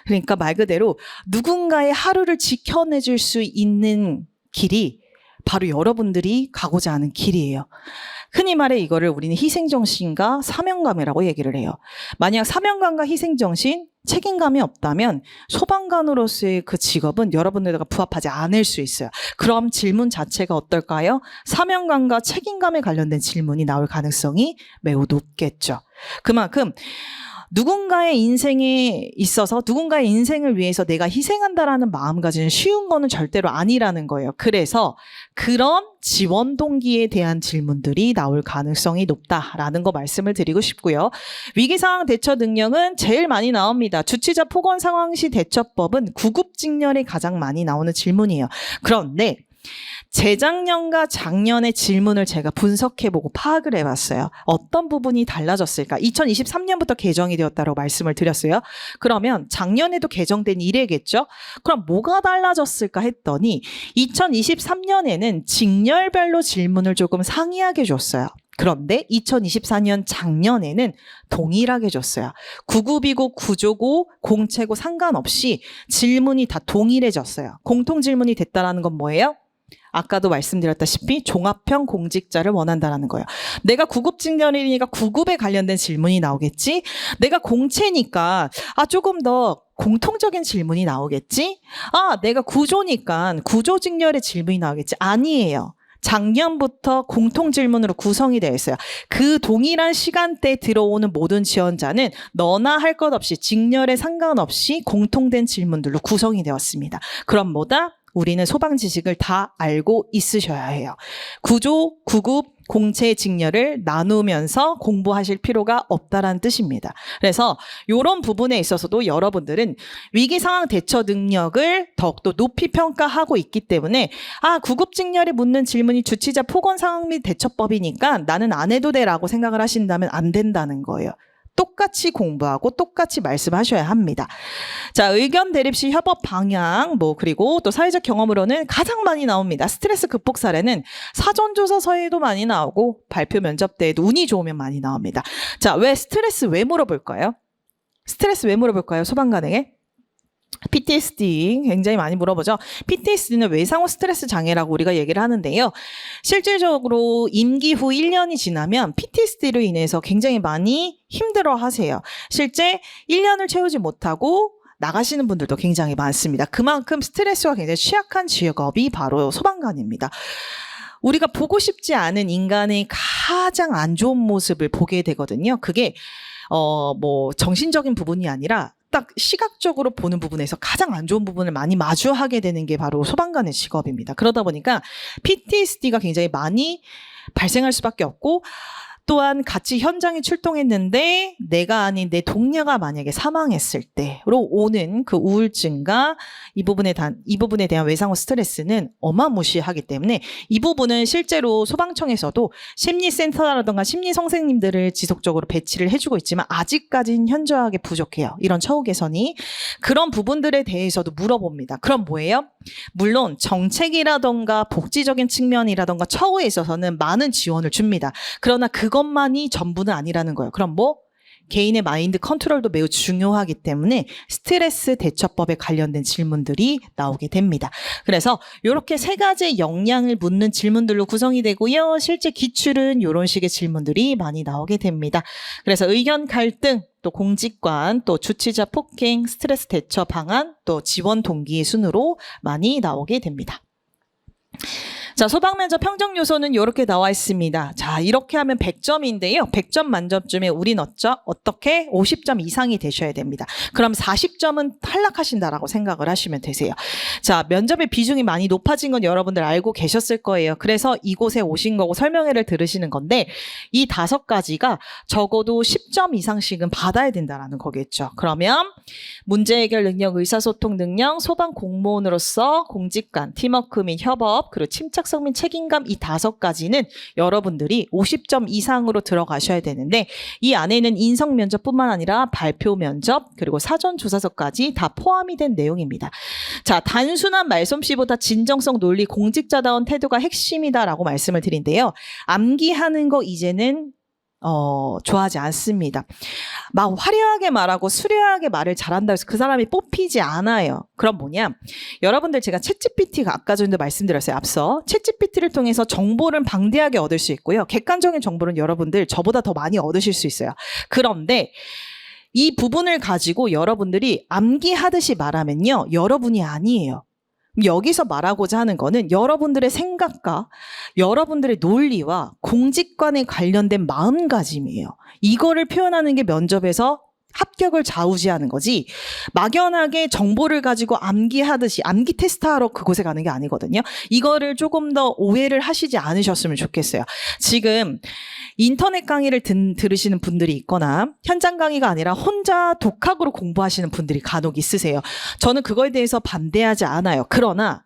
그러니까 말 그대로 누군가의 하루를 지켜내줄 수 있는 길이 바로 여러분들이 가고자 하는 길이에요. 흔히 말해 이거를 우리는 희생정신과 사명감이라고 얘기를 해요. 만약 사명감과 희생정신, 책임감이 없다면 소방관으로서의 그 직업은 여러분들과 부합하지 않을 수 있어요. 그럼 질문 자체가 어떨까요? 사명감과 책임감에 관련된 질문이 나올 가능성이 매우 높겠죠. 그만큼 누군가의 인생에 있어서 누군가의 인생을 위해서 내가 희생한다라는 마음가짐은 쉬운 거는 절대로 아니라는 거예요. 그래서 그런 지원 동기에 대한 질문들이 나올 가능성이 높다라는 거 말씀을 드리고 싶고요. 위기상황 대처 능력은 제일 많이 나옵니다. 주치자 폭언 상황 시 대처법은 구급직렬이 가장 많이 나오는 질문이에요. 그런데 재작년과 작년의 질문을 제가 분석해보고 파악을 해봤어요. 어떤 부분이 달라졌을까? 2023년부터 개정이 되었다고 말씀을 드렸어요. 그러면 작년에도 개정된 이래겠죠? 그럼 뭐가 달라졌을까 했더니 2023년에는 직렬별로 질문을 조금 상이하게 줬어요. 그런데 2024년 작년에는 동일하게 줬어요. 구급이고 구조고 공채고 상관없이 질문이 다 동일해졌어요. 공통 질문이 됐다라는 건 뭐예요? 아까도 말씀드렸다시피 종합형 공직자를 원한다라는 거예요. 내가 구급직렬이니까 구급에 관련된 질문이 나오겠지? 내가 공채니까 조금 더 공통적인 질문이 나오겠지? 내가 구조니까 구조직렬의 질문이 나오겠지? 아니에요. 작년부터 공통 질문으로 구성이 되어 있어요. 그 동일한 시간대에 들어오는 모든 지원자는 너나 할 것 없이 직렬에 상관없이 공통된 질문들로 구성이 되었습니다. 그럼 뭐다? 우리는 소방 지식을 다 알고 있으셔야 해요. 구조, 구급, 공채, 직렬을 나누면서 공부하실 필요가 없다라는 뜻입니다. 그래서 이런 부분에 있어서도 여러분들은 위기상황 대처 능력을 더욱더 높이 평가하고 있기 때문에 구급, 직렬에 묻는 질문이 주치자 폭언 상황 및 대처법이니까 나는 안 해도 돼라고 생각을 하신다면 안 된다는 거예요. 똑같이 공부하고 똑같이 말씀하셔야 합니다. 자, 의견 대립 시 협업 방향, 그리고 또 사회적 경험으로는 가장 많이 나옵니다. 스트레스 극복 사례는 사전조사서에도 많이 나오고 발표 면접 때에도 운이 좋으면 많이 나옵니다. 자, 왜 물어볼까요? 스트레스 왜 물어볼까요? 소방관에게? PTSD 굉장히 많이 물어보죠. PTSD는 외상후 스트레스 장애라고 우리가 얘기를 하는데요. 실질적으로 임기 후 1년이 지나면 PTSD로 인해서 굉장히 많이 힘들어 하세요. 실제 1년을 채우지 못하고 나가시는 분들도 굉장히 많습니다. 그만큼 스트레스가 굉장히 취약한 직업이 바로 소방관입니다. 우리가 보고 싶지 않은 인간의 가장 안 좋은 모습을 보게 되거든요. 그게 정신적인 부분이 아니라 딱 시각적으로 보는 부분에서 가장 안 좋은 부분을 많이 마주하게 되는 게 바로 소방관의 직업입니다. 그러다 보니까 PTSD가 굉장히 많이 발생할 수밖에 없고, 또한 같이 현장에 출동했는데 내가 아닌 내 동료가 만약에 사망했을 때로 오는 그 우울증과 이 부분에 대한 외상후 스트레스는 어마무시하기 때문에 이 부분은 실제로 소방청에서도 심리센터라든가 심리 선생님들을 지속적으로 배치를 해주고 있지만 아직까지는 현저하게 부족해요. 이런 처우 개선이. 그런 부분들에 대해서도 물어봅니다. 그럼 뭐예요? 물론 정책이라던가 복지적인 측면이라던가 처우에 있어서는 많은 지원을 줍니다. 그러나 그것만이 전부는 아니라는 거예요. 그럼 개인의 마인드 컨트롤도 매우 중요하기 때문에 스트레스 대처법에 관련된 질문들이 나오게 됩니다. 그래서 이렇게 세 가지 역량을 묻는 질문들로 구성이 되고요. 실제 기출은 이런 식의 질문들이 많이 나오게 됩니다. 그래서 의견 갈등, 또 공직관, 또 주치자 폭행, 스트레스 대처 방안, 또 지원 동기 순으로 많이 나오게 됩니다. 자, 소방면접 평정 요소는 이렇게 나와 있습니다. 자, 이렇게 하면 100점인데요. 100점 만점쯤에 우린 어떻게 50점 이상이 되셔야 됩니다. 그럼 40점은 탈락하신다라고 생각을 하시면 되세요. 자, 면접의 비중이 많이 높아진 건 여러분들 알고 계셨을 거예요. 그래서 이곳에 오신 거고 설명회를 들으시는 건데 이 5가지가 적어도 10점 이상씩은 받아야 된다라는 거겠죠. 그러면 문제 해결 능력, 의사소통 능력, 소방 공무원으로서 공직관, 팀워크 및 협업, 그리고 침착성 및 책임감, 이 5가지는 여러분들이 50점 이상으로 들어가셔야 되는데 이 안에는 인성 면접뿐만 아니라 발표 면접, 그리고 사전 조사서까지 다 포함이 된 내용입니다. 자, 단순한 말솜씨보다 진정성, 논리, 공직자다운 태도가 핵심이다라고 말씀을 드린데요. 암기하는 거 이제는 좋아하지 않습니다. 막 화려하게 말하고 수려하게 말을 잘한다 해서 그 사람이 뽑히지 않아요. 그럼 뭐냐? 여러분들 제가 챗GPT가 아까 전에도 말씀드렸어요. 앞서 챗GPT를 통해서 정보를 방대하게 얻을 수 있고요. 객관적인 정보는 여러분들 저보다 더 많이 얻으실 수 있어요. 그런데 이 부분을 가지고 여러분들이 암기하듯이 말하면요. 여러분이 아니에요. 여기서 말하고자 하는 거는 여러분들의 생각과 여러분들의 논리와 공직관에 관련된 마음가짐이에요. 이거를 표현하는 게 면접에서 합격을 좌우지하는 거지 막연하게 정보를 가지고 암기하듯이 암기 테스트하러 그곳에 가는 게 아니거든요. 이거를 조금 더 오해를 하시지 않으셨으면 좋겠어요. 지금 인터넷 강의를 들으시는 분들이 있거나 현장 강의가 아니라 혼자 독학으로 공부하시는 분들이 간혹 있으세요. 저는 그거에 대해서 반대하지 않아요. 그러나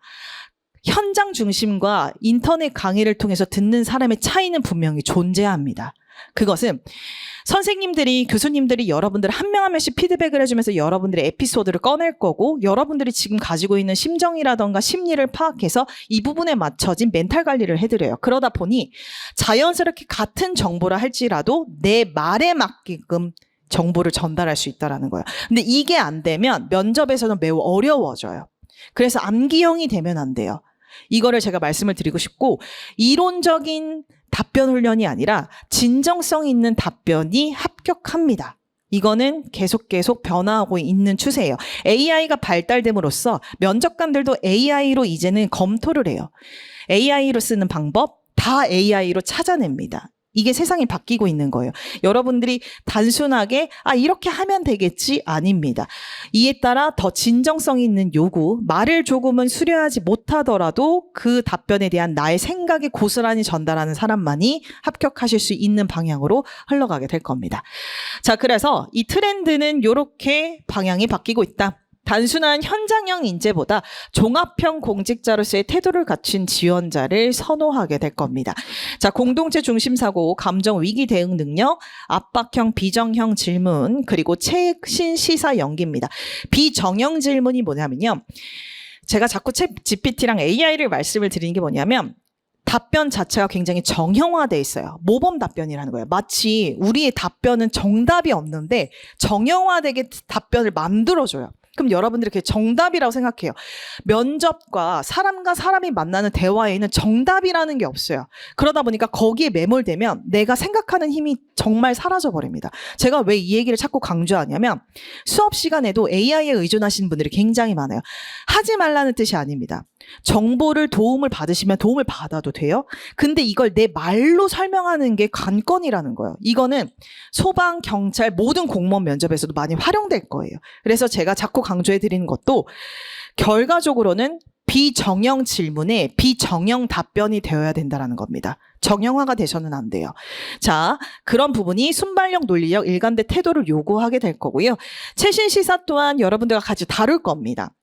현장 중심과 인터넷 강의를 통해서 듣는 사람의 차이는 분명히 존재합니다. 그것은 선생님들이, 교수님들이 여러분들 한 명 한 명씩 피드백을 해주면서 여러분들의 에피소드를 꺼낼 거고 여러분들이 지금 가지고 있는 심정이라던가 심리를 파악해서 이 부분에 맞춰진 멘탈 관리를 해드려요. 그러다 보니 자연스럽게 같은 정보를 할지라도 내 말에 맞게끔 정보를 전달할 수 있다는 거예요. 근데 이게 안 되면 면접에서는 매우 어려워져요. 그래서 암기형이 되면 안 돼요. 이거를 제가 말씀을 드리고 싶고 이론적인 답변 훈련이 아니라 진정성 있는 답변이 합격합니다. 이거는 계속 변화하고 있는 추세예요. AI가 발달됨으로써 면접관들도 AI로 이제는 검토를 해요. AI로 쓰는 방법 다 AI로 찾아냅니다. 이게 세상이 바뀌고 있는 거예요. 여러분들이 단순하게 이렇게 하면 되겠지 아닙니다. 이에 따라 더 진정성 있는 요구, 말을 조금은 수려하지 못하더라도 그 답변에 대한 나의 생각이 고스란히 전달하는 사람만이 합격하실 수 있는 방향으로 흘러가게 될 겁니다. 자, 그래서 이 트렌드는 이렇게 방향이 바뀌고 있다. 단순한 현장형 인재보다 종합형 공직자로서의 태도를 갖춘 지원자를 선호하게 될 겁니다. 자, 공동체 중심 사고, 감정 위기 대응 능력, 압박형, 비정형 질문, 그리고 최신 시사 연기입니다. 비정형 질문이 뭐냐면요. 제가 자꾸 챗 GPT랑 AI를 말씀을 드리는 게 뭐냐면 답변 자체가 굉장히 정형화돼 있어요. 모범 답변이라는 거예요. 마치 우리의 답변은 정답이 없는데 정형화되게 답변을 만들어줘요. 그럼 여러분들이 그게 정답이라고 생각해요. 면접과 사람이 만나는 대화에는 정답이라는 게 없어요. 그러다 보니까 거기에 매몰되면 내가 생각하는 힘이 정말 사라져버립니다. 제가 왜 이 얘기를 자꾸 강조하냐면 수업 시간에도 AI에 의존하시는 분들이 굉장히 많아요. 하지 말라는 뜻이 아닙니다. 정보를 도움을 받으시면 도움을 받아도 돼요. 근데 이걸 내 말로 설명하는 게 관건이라는 거예요. 이거는 소방, 경찰, 모든 공무원 면접에서도 많이 활용될 거예요. 그래서 제가 자꾸 강조해 드리는 것도 결과적으로는 비정형 질문에 비정형 답변이 되어야 된다는 겁니다. 정형화가 돼서는 안 돼요. 자, 그런 부분이 순발력, 논리력, 일관된 태도를 요구하게 될 거고요. 최신 시사 또한 여러분들과 같이 다룰 겁니다.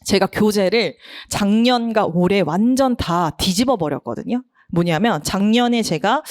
제가 교재를 작년과 올해 완전 다 뒤집어 버렸거든요. 뭐냐면 작년에 제가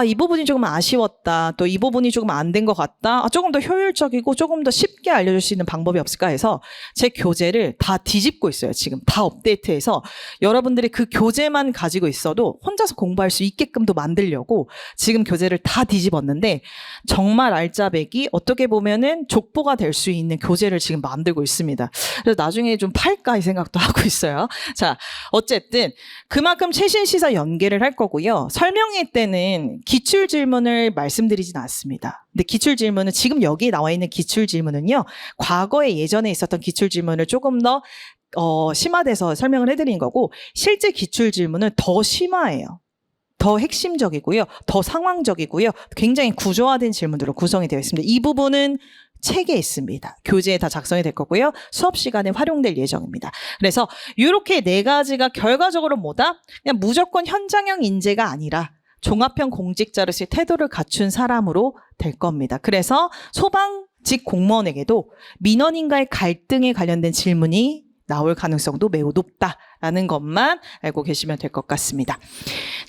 이 부분이 조금 아쉬웠다. 또 이 부분이 조금 안 된 것 같다. 조금 더 효율적이고 조금 더 쉽게 알려줄 수 있는 방법이 없을까 해서 제 교재를 다 뒤집고 있어요. 지금 다 업데이트해서 여러분들이 그 교재만 가지고 있어도 혼자서 공부할 수 있게끔도 만들려고 지금 교재를 다 뒤집었는데 정말 알짜배기 어떻게 보면은 족보가 될 수 있는 교재를 지금 만들고 있습니다. 그래서 나중에 좀 팔까 이 생각도 하고 있어요. 자, 어쨌든 그만큼 최신 시사 연계를 할 거고요. 설명회 때는 기출 질문을 말씀드리진 않습니다. 근데 기출 질문은 지금 여기에 나와 있는 기출 질문은요. 과거에 예전에 있었던 기출 질문을 조금 더 심화돼서 설명을 해드린 거고 실제 기출 질문은 더 심화해요. 더 핵심적이고요. 더 상황적이고요. 굉장히 구조화된 질문들로 구성이 되어 있습니다. 이 부분은 책에 있습니다. 교재에 다 작성이 될 거고요. 수업 시간에 활용될 예정입니다. 그래서 이렇게 네 가지가 결과적으로 뭐다? 그냥 무조건 현장형 인재가 아니라 종합형 공직자로서의 태도를 갖춘 사람으로 될 겁니다. 그래서 소방직 공무원에게도 민원인과의 갈등에 관련된 질문이 나올 가능성도 매우 높다라는 것만 알고 계시면 될 것 같습니다.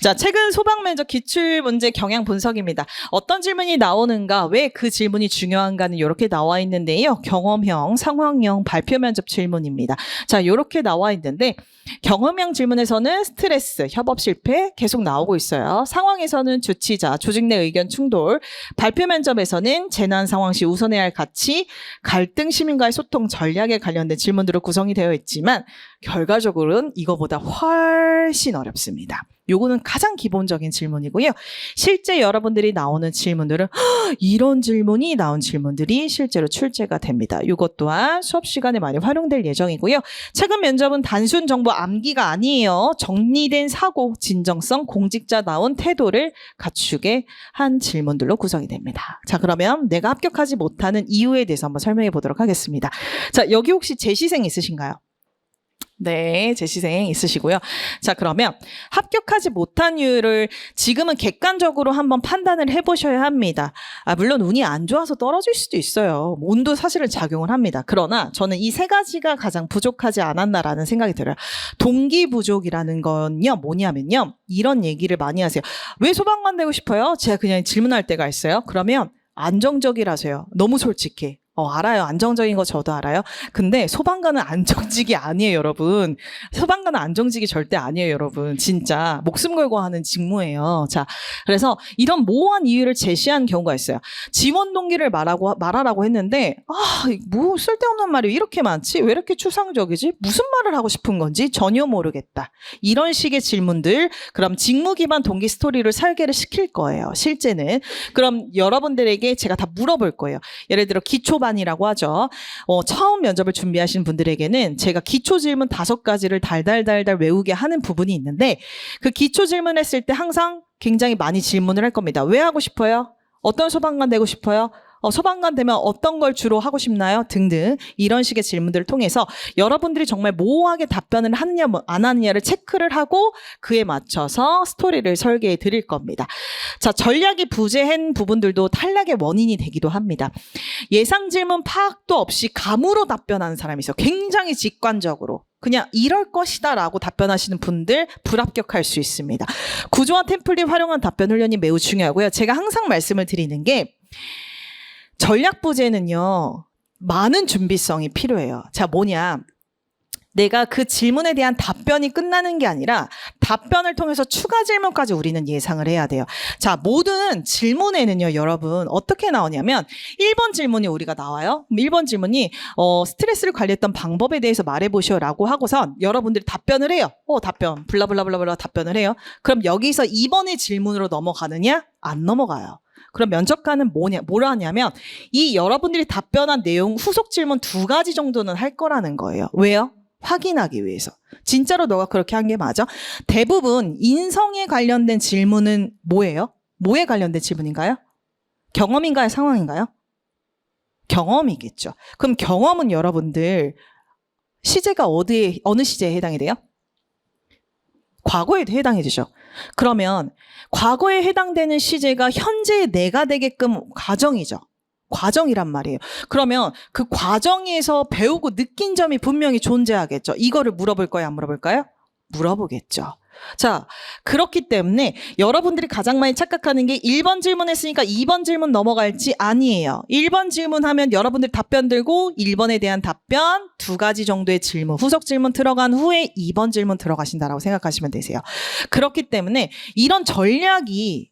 자, 최근 소방면접 기출문제 경향 분석입니다. 어떤 질문이 나오는가, 왜 그 질문이 중요한가는 이렇게 나와 있는데요. 경험형, 상황형, 발표 면접 질문입니다. 자, 이렇게 나와 있는데 경험형 질문에서는 스트레스, 협업 실패 계속 나오고 있어요. 상황에서는 주치자, 조직 내 의견 충돌, 발표 면접에서는 재난 상황 시 우선해야 할 가치, 갈등 시민과의 소통 전략에 관련된 질문들로 구성이 되어 있지만 결과적으로는 이거보다 훨씬 어렵습니다. 요거는 가장 기본적인 질문이고요. 실제 여러분들이 나오는 질문들은 이런 질문이 나온 질문들이 실제로 출제가 됩니다. 이것 또한 수업 시간에 많이 활용될 예정이고요. 최근 면접은 단순 정보 암기가 아니에요. 정리된 사고, 진정성, 공직자다운 태도를 갖추게 한 질문들로 구성이 됩니다. 자, 그러면 내가 합격하지 못하는 이유에 대해서 한번 설명해 보도록 하겠습니다. 자, 여기 혹시 재시생 있으신가요? 네, 재시생 있으시고요. 자, 그러면 합격하지 못한 이유를 지금은 객관적으로 한번 판단을 해보셔야 합니다. 물론 운이 안 좋아서 떨어질 수도 있어요. 운도 사실은 작용을 합니다. 그러나 저는 이 세 가지가 가장 부족하지 않았나라는 생각이 들어요. 동기 부족이라는 건요, 뭐냐면요. 이런 얘기를 많이 하세요. 왜 소방관 되고 싶어요? 제가 그냥 질문할 때가 있어요. 그러면 안정적이라서요. 너무 솔직해. 알아요. 안정적인 거 저도 알아요. 근데 소방관은 안정직이 아니에요, 여러분. 소방관은 안정직이 절대 아니에요, 여러분. 진짜 목숨 걸고 하는 직무예요. 자, 그래서 이런 모호한 이유를 제시한 경우가 있어요. 지원 동기를 말하라고 했는데 뭐 쓸데없는 말이 왜 이렇게 많지? 왜 이렇게 추상적이지? 무슨 말을 하고 싶은 건지 전혀 모르겠다. 이런 식의 질문들, 그럼 직무 기반 동기 스토리를 설계를 시킬 거예요, 실제는. 그럼 여러분들에게 제가 다 물어볼 거예요. 예를 들어 기초반이라고 하죠. 처음 면접을 준비하신 분들에게는 제가 기초 질문 5가지를 달달달달 외우게 하는 부분이 있는데, 그 기초 질문 했을 때 항상 굉장히 많이 질문을 할 겁니다. 왜 하고 싶어요? 어떤 소방관 되고 싶어요? 소방관 되면 어떤 걸 주로 하고 싶나요? 등등 이런 식의 질문들을 통해서 여러분들이 정말 모호하게 답변을 하느냐 안 하느냐를 체크를 하고 그에 맞춰서 스토리를 설계해 드릴 겁니다. 자, 전략이 부재한 부분들도 탈락의 원인이 되기도 합니다. 예상 질문 파악도 없이 감으로 답변하는 사람이 있어요. 굉장히 직관적으로. 그냥 이럴 것이다 라고 답변하시는 분들 불합격할 수 있습니다. 구조와 템플릿 활용한 답변 훈련이 매우 중요하고요. 제가 항상 말씀을 드리는 게 전략 부재는요, 많은 준비성이 필요해요. 자, 뭐냐. 내가 그 질문에 대한 답변이 끝나는 게 아니라 답변을 통해서 추가 질문까지 우리는 예상을 해야 돼요. 자, 모든 질문에는요, 여러분 어떻게 나오냐면 1번 질문이 우리가 나와요. 1번 질문이 스트레스를 관리했던 방법에 대해서 말해보시오라고 하고선 여러분들이 답변을 해요. 답변 블라블라블라블라 답변을 해요. 그럼 여기서 2번의 질문으로 넘어가느냐? 안 넘어가요. 그럼 면접관은 뭐라 하냐면 이 여러분들이 답변한 내용 후속 질문 2가지 정도는 할 거라는 거예요. 왜요? 확인하기 위해서. 진짜로 너가 그렇게 한 게 맞아? 대부분 인성에 관련된 질문은 뭐예요? 뭐에 관련된 질문인가요? 경험인가요? 상황인가요? 경험이겠죠. 그럼 경험은 여러분들 시제가 어느 시제에 해당이 돼요? 과거에도 해당해 주죠. 그러면 과거에 해당되는 시제가 현재의 내가 되게끔 과정이죠. 과정이란 말이에요. 그러면 그 과정에서 배우고 느낀 점이 분명히 존재하겠죠. 이거를 물어볼 거예요? 안 물어볼까요? 물어보겠죠. 자, 그렇기 때문에 여러분들이 가장 많이 착각하는 게 1번 질문 했으니까 2번 질문 넘어갈지 아니에요. 1번 질문하면 여러분들 답변 들고 1번에 대한 답변 2가지 정도의 질문, 후속 질문 들어간 후에 2번 질문 들어가신다라고 생각하시면 되세요. 그렇기 때문에 이런 전략이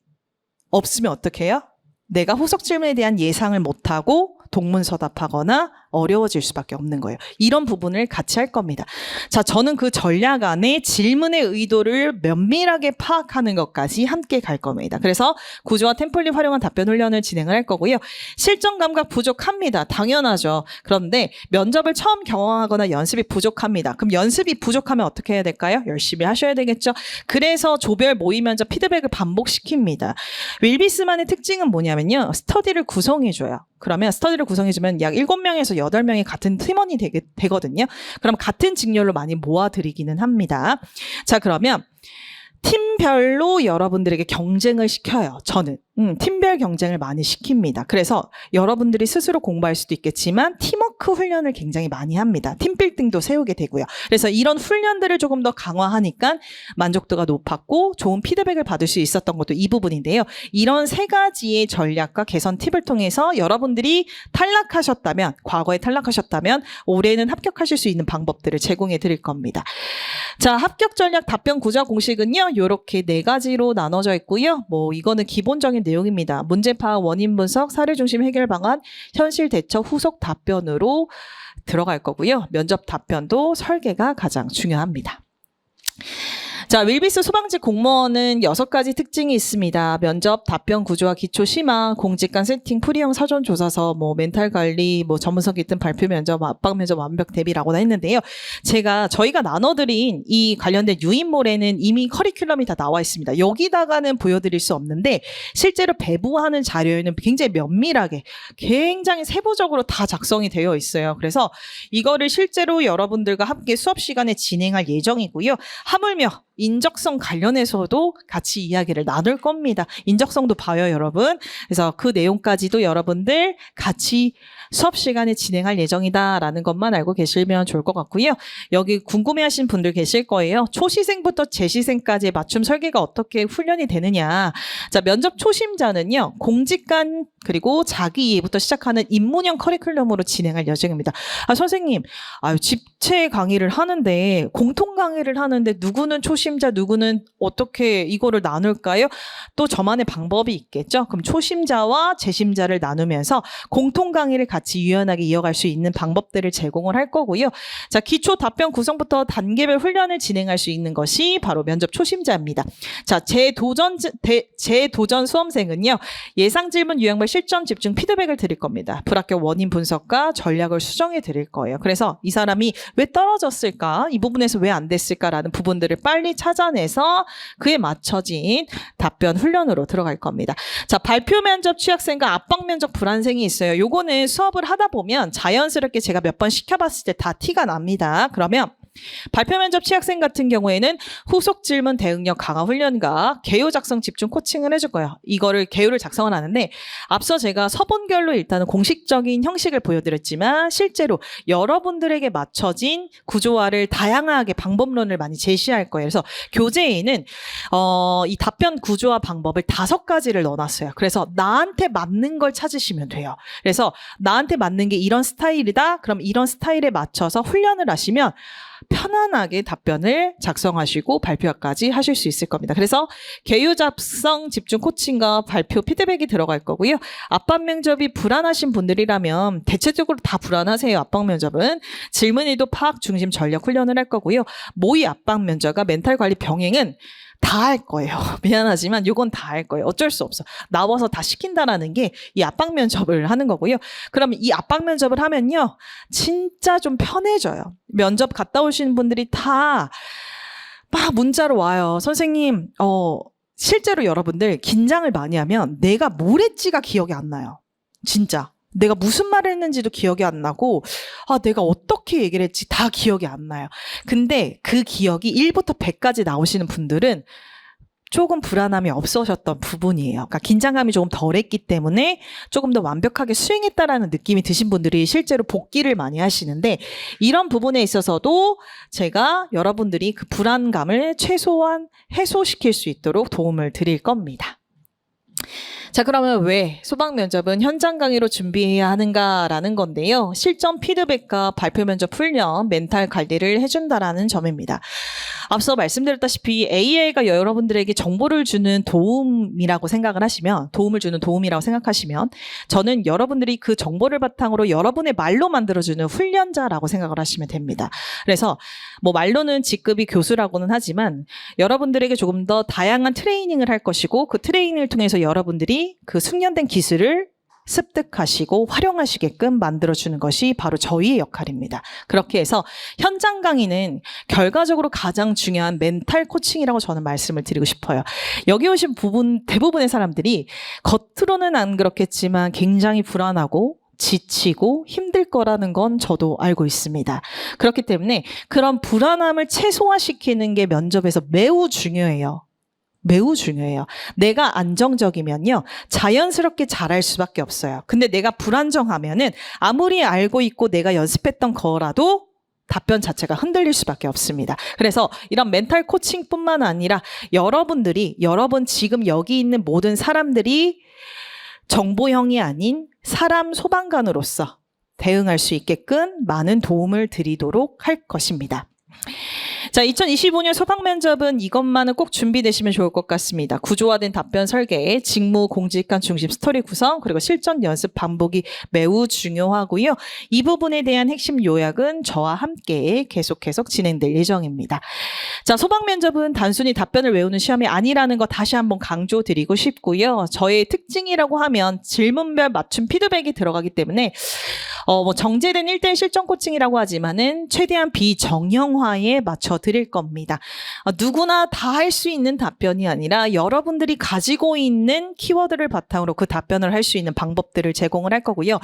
없으면 어떻게 해요? 내가 후속 질문에 대한 예상을 못하고 동문서답하거나 어려워질 수밖에 없는 거예요. 이런 부분을 같이 할 겁니다. 자, 저는 그 전략 안에 질문의 의도를 면밀하게 파악하는 것까지 함께 갈 겁니다. 그래서 구조와 템플릿 활용한 답변 훈련을 진행을 할 거고요. 실전 감각 부족합니다. 당연하죠. 그런데 면접을 처음 경험하거나 연습이 부족합니다. 그럼 연습이 부족하면 어떻게 해야 될까요? 열심히 하셔야 되겠죠. 그래서 조별 모의 면접 피드백을 반복시킵니다. 윌비스만의 특징은 뭐냐면요. 스터디를 구성해줘요. 그러면 스터디를 구성해주면 약 7명에서 8명이 같은 팀원이 되거든요. 그럼 같은 직렬로 많이 모아드리기는 합니다. 자, 그러면 팀별로 여러분들에게 경쟁을 시켜요. 저는 팀별 경쟁을 많이 시킵니다. 그래서 여러분들이 스스로 공부할 수도 있겠지만 팀워크 훈련을 굉장히 많이 합니다. 팀빌딩도 세우게 되고요. 그래서 이런 훈련들을 조금 더 강화하니까 만족도가 높았고 좋은 피드백을 받을 수 있었던 것도 이 부분인데요. 이런 3가지의 전략과 개선 팁을 통해서 여러분들이 탈락하셨다면, 과거에 탈락하셨다면 올해는 합격하실 수 있는 방법들을 제공해 드릴 겁니다. 자, 합격 전략 답변 구조 공식은요. 이렇게 4가지로 나눠져 있고요. 이거는 기본적인 내용입니다. 문제 파악, 원인 분석, 사례 중심 해결 방안, 현실 대처, 후속 답변으로 들어갈 거고요. 면접 답변도 설계가 가장 중요합니다. 자, 윌비스 소방직 공무원은 6가지 특징이 있습니다. 면접, 답변 구조와 기초 심화, 공직관 세팅, 풀이형 사전 조사서, 멘탈 관리, 전문성 깃든 발표 면접, 압박 면접 완벽 대비라고나 했는데요. 저희가 나눠드린 이 관련된 유인몰에는 이미 커리큘럼이 다 나와 있습니다. 여기다가는 보여드릴 수 없는데 실제로 배부하는 자료에는 굉장히 면밀하게, 굉장히 세부적으로 다 작성이 되어 있어요. 그래서 이거를 실제로 여러분들과 함께 수업 시간에 진행할 예정이고요. 하물며 인적성 관련해서도 같이 이야기를 나눌 겁니다. 인적성도 봐요, 여러분. 그래서 그 내용까지도 여러분들 같이 수업 시간에 진행할 예정이다라는 것만 알고 계시면 좋을 것 같고요. 여기 궁금해하신 분들 계실 거예요. 초시생부터 재시생까지의 맞춤 설계가 어떻게 훈련이 되느냐. 자, 면접 초심자는요, 공직관 그리고 자기 이해부터 시작하는 입문형 커리큘럼으로 진행할 예정입니다. 선생님, 집체 강의를 하는데, 공통 강의를 하는데 누구는 초심자, 누구는 어떻게 이거를 나눌까요? 또 저만의 방법이 있겠죠? 그럼 초심자와 재심자를 나누면서 공통 강의를 같이 유연하게 이어갈 수 있는 방법들을 제공을 할 거고요. 자, 기초 답변 구성부터 단계별 훈련을 진행할 수 있는 것이 바로 면접 초심자입니다. 자, 재도전 수험생은요, 예상 질문 유형별 실전 집중 피드백을 드릴 겁니다. 불합격 원인 분석과 전략을 수정해 드릴 거예요. 그래서 이 사람이 왜 떨어졌을까? 이 부분에서 왜 안 됐을까라는 부분들을 빨리 찾아내서 그에 맞춰진 답변 훈련으로 들어갈 겁니다. 자, 발표 면접 취약생과 압박 면접 불안생이 있어요. 요거는 수업을 하다 보면 자연스럽게 제가 몇 번 시켜봤을 때 다 티가 납니다. 그러면 발표 면접 취약생 같은 경우에는 후속 질문 대응력 강화 훈련과 개요 작성 집중 코칭을 해줄 거예요. 이거를 개요를 작성을 하는데 앞서 제가 서본결로 일단은 공식적인 형식을 보여드렸지만 실제로 여러분들에게 맞춰진 구조화를 다양하게 방법론을 많이 제시할 거예요. 그래서 교재에는 이 답변 구조화 방법을 5가지를 넣어놨어요. 그래서 나한테 맞는 걸 찾으시면 돼요. 그래서 나한테 맞는 게 이런 스타일이다. 그럼 이런 스타일에 맞춰서 훈련을 하시면 편안하게 답변을 작성하시고 발표까지 하실 수 있을 겁니다. 그래서 개요 작성 집중 코칭과 발표 피드백이 들어갈 거고요. 압박 면접이 불안하신 분들이라면 대체적으로 다 불안하세요. 압박 면접은 질문일도 파악 중심 전략 훈련을 할 거고요. 모의 압박 면접과 멘탈 관리 병행은 다 할 거예요. 미안하지만 이건 다 할 거예요. 어쩔 수 없어. 나와서 다 시킨다라는 게 이 압박 면접을 하는 거고요. 그러면 이 압박 면접을 하면요, 진짜 좀 편해져요. 면접 갔다 오시는 분들이 다 막 문자로 와요. 선생님, 실제로 여러분들 긴장을 많이 하면 내가 뭘 했지가 기억이 안 나요. 진짜. 내가 무슨 말을 했는지도 기억이 안 나고 내가 어떻게 얘기를 했지 다 기억이 안 나요. 근데 그 기억이 1부터 100까지 나오시는 분들은 조금 불안함이 없으셨던 부분이에요. 그러니까 긴장감이 조금 덜했기 때문에 조금 더 완벽하게 수행했다라는 느낌이 드신 분들이 실제로 복귀를 많이 하시는데 이런 부분에 있어서도 제가 여러분들이 그 불안감을 최소한 해소시킬 수 있도록 도움을 드릴 겁니다. 자, 그러면 왜 소방 면접은 현장 강의로 준비해야 하는가라는 건데요. 실전 피드백과 발표 면접 훈련, 멘탈 관리를 해준다라는 점입니다. 앞서 말씀드렸다시피 AI가 여러분들에게 정보를 주는 도움이라고 생각을 하시면, 도움을 주는 도움이라고 생각하시면 저는 여러분들이 그 정보를 바탕으로 여러분의 말로 만들어주는 훈련자라고 생각을 하시면 됩니다. 그래서 말로는 직급이 교수라고는 하지만 여러분들에게 조금 더 다양한 트레이닝을 할 것이고 그 트레이닝을 통해서 여러분들이 그 숙련된 기술을 습득하시고 활용하시게끔 만들어주는 것이 바로 저희의 역할입니다. 그렇게 해서 현장 강의는 결과적으로 가장 중요한 멘탈 코칭이라고 저는 말씀을 드리고 싶어요. 여기 오신 대부분의 사람들이 겉으로는 안 그렇겠지만 굉장히 불안하고 지치고 힘들 거라는 건 저도 알고 있습니다. 그렇기 때문에 그런 불안함을 최소화시키는 게 면접에서 매우 중요해요. 매우 중요해요. 내가 안정적이면요, 자연스럽게 잘할 수밖에 없어요. 근데 내가 불안정하면은 아무리 알고 있고 내가 연습했던 거라도 답변 자체가 흔들릴 수밖에 없습니다. 그래서 이런 멘탈 코칭뿐만 아니라 여러분 지금 여기 있는 모든 사람들이 정보형이 아닌 사람 소방관으로서 대응할 수 있게끔 많은 도움을 드리도록 할 것입니다. 자, 2025년 소방 면접은 이것만은 꼭 준비되시면 좋을 것 같습니다. 구조화된 답변 설계, 직무 공직관 중심 스토리 구성, 그리고 실전 연습 반복이 매우 중요하고요. 이 부분에 대한 핵심 요약은 저와 함께 계속 진행될 예정입니다. 자, 소방 면접은 단순히 답변을 외우는 시험이 아니라는 거 다시 한번 강조드리고 싶고요. 저의 특징이라고 하면 질문별 맞춤 피드백이 들어가기 때문에 정제된 1대1 실전 코칭이라고 하지만은 최대한 비정형화에 맞춰 드릴 겁니다. 누구나 다 할 수 있는 답변이 아니라 여러분들이 가지고 있는 키워드를 바탕으로 그 답변을 할 수 있는 방법들을 제공을 할 거고요.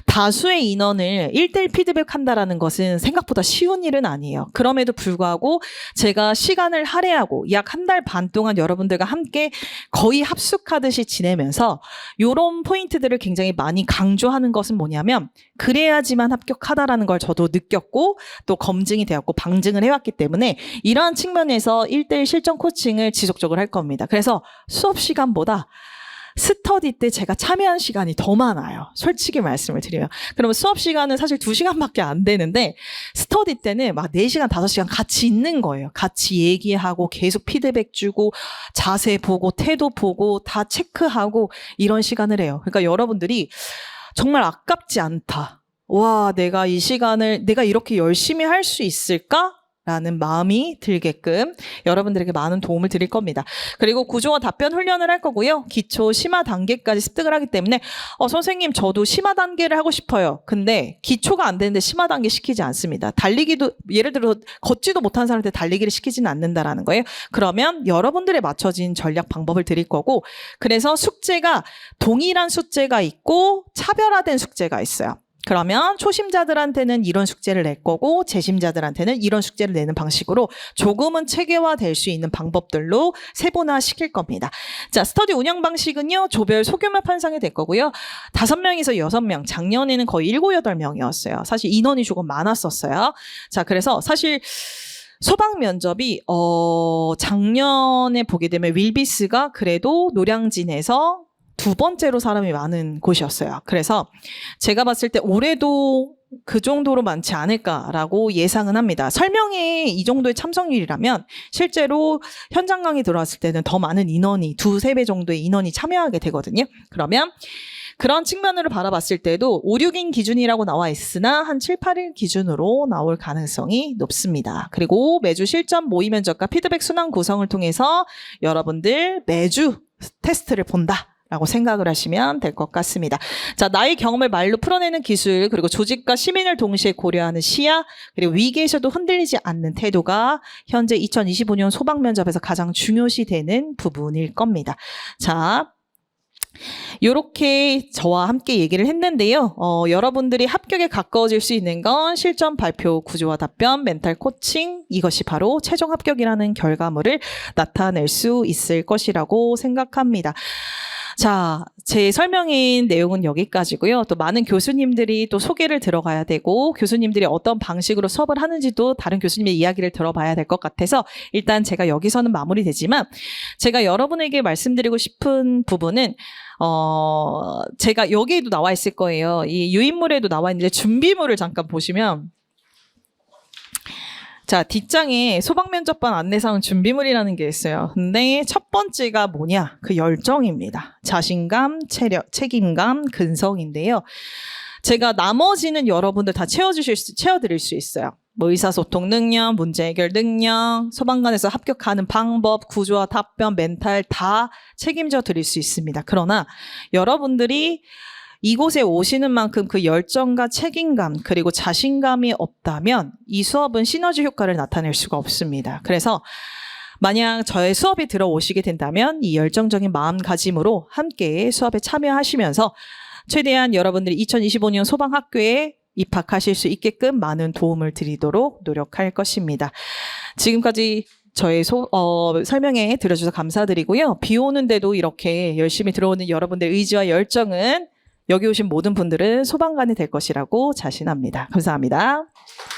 다수의 인원을 1대1 피드백한다라는 것은 생각보다 쉬운 일은 아니에요. 그럼에도 불구하고 제가 시간을 할애하고 약 한 달 반 동안 여러분들과 함께 거의 합숙하듯이 지내면서 이런 포인트들을 굉장히 많이 강조하는 것은 뭐냐면 그래야지만 합격하다라는 걸 저도 느꼈고 또 검증이 되었고 방증을 해왔기 때문에 이러한 측면에서 1대1 실전 코칭을 지속적으로 할 겁니다. 그래서 수업 시간보다 스터디 때 제가 참여한 시간이 더 많아요. 솔직히 말씀을 드려요. 그러면 수업 시간은 사실 2시간밖에 안 되는데 스터디 때는 막 4시간, 5시간 같이 있는 거예요. 같이 얘기하고 계속 피드백 주고 자세 보고 태도 보고 다 체크하고 이런 시간을 해요. 그러니까 여러분들이 정말 아깝지 않다. 와, 내가 이 시간을 내가 이렇게 열심히 할 수 있을까? 라는 마음이 들게끔 여러분들에게 많은 도움을 드릴 겁니다. 그리고 구조와 답변 훈련을 할 거고요. 기초 심화 단계까지 습득을 하기 때문에 선생님 저도 심화 단계를 하고 싶어요. 근데 기초가 안 되는데 심화 단계 시키지 않습니다. 달리기도 예를 들어 걷지도 못한 사람한테 달리기를 시키지는 않는다라는 거예요. 그러면 여러분들에 맞춰진 전략 방법을 드릴 거고 그래서 숙제가 동일한 숙제가 있고 차별화된 숙제가 있어요. 그러면 초심자들한테는 이런 숙제를 낼 거고 재심자들한테는 이런 숙제를 내는 방식으로 조금은 체계화될 수 있는 방법들로 세분화시킬 겁니다. 자, 스터디 운영 방식은요. 조별 소규모 편성이 될 거고요. 5명에서 6명, 작년에는 거의 7, 8명이었어요. 사실 인원이 조금 많았었어요. 자, 그래서 사실 소방 면접이 작년에 보게 되면 윌비스가 그래도 노량진에서 2번째로 사람이 많은 곳이었어요. 그래서 제가 봤을 때 올해도 그 정도로 많지 않을까라고 예상은 합니다. 설명회 이 정도의 참석률이라면 실제로 현장 강의 들어왔을 때는 더 많은 인원이 2, 3배 정도의 인원이 참여하게 되거든요. 그러면 그런 측면으로 바라봤을 때도 5, 6인 기준이라고 나와 있으나 한 7, 8일 기준으로 나올 가능성이 높습니다. 그리고 매주 실전 모의 면접과 피드백 순환 구성을 통해서 여러분들 매주 테스트를 본다. 라고 생각을 하시면 될 것 같습니다. 자, 나의 경험을 말로 풀어내는 기술, 그리고 조직과 시민을 동시에 고려하는 시야, 그리고 위기에서도 흔들리지 않는 태도가 현재 2025년 소방 면접에서 가장 중요시 되는 부분일 겁니다. 자, 요렇게 저와 함께 얘기를 했는데요. 여러분들이 합격에 가까워질 수 있는 건 실전 발표, 구조와 답변, 멘탈 코칭, 이것이 바로 최종 합격이라는 결과물을 나타낼 수 있을 것이라고 생각합니다. 자, 제 설명인 내용은 여기까지고요. 또 많은 교수님들이 또 소개를 들어가야 되고 교수님들이 어떤 방식으로 수업을 하는지도 다른 교수님의 이야기를 들어봐야 될 것 같아서 일단 제가 여기서는 마무리되지만 제가 여러분에게 말씀드리고 싶은 부분은 제가 여기에도 나와 있을 거예요. 이 유인물에도 나와 있는데 준비물을 잠깐 보시면 자, 뒷장에 소방면접반 안내사항 준비물이라는 게 있어요. 근데 첫 번째가 뭐냐? 그 열정입니다. 자신감, 체력, 책임감, 근성인데요. 제가 나머지는 여러분들 다 채워드릴 수 있어요. 뭐 의사소통 능력, 문제 해결 능력, 소방관에서 합격하는 방법, 구조와 답변, 멘탈 다 책임져 드릴 수 있습니다. 그러나 여러분들이 이곳에 오시는 만큼 그 열정과 책임감 그리고 자신감이 없다면 이 수업은 시너지 효과를 나타낼 수가 없습니다. 그래서 만약 저의 수업에 들어오시게 된다면 이 열정적인 마음가짐으로 함께 수업에 참여하시면서 최대한 여러분들이 2025년 소방학교에 입학하실 수 있게끔 많은 도움을 드리도록 노력할 것입니다. 지금까지 저의 설명에 들어주셔서 감사드리고요. 비 오는데도 이렇게 열심히 들어오는 여러분들의 의지와 열정은 여기 오신 모든 분들은 소방관이 될 것이라고 자신합니다. 감사합니다.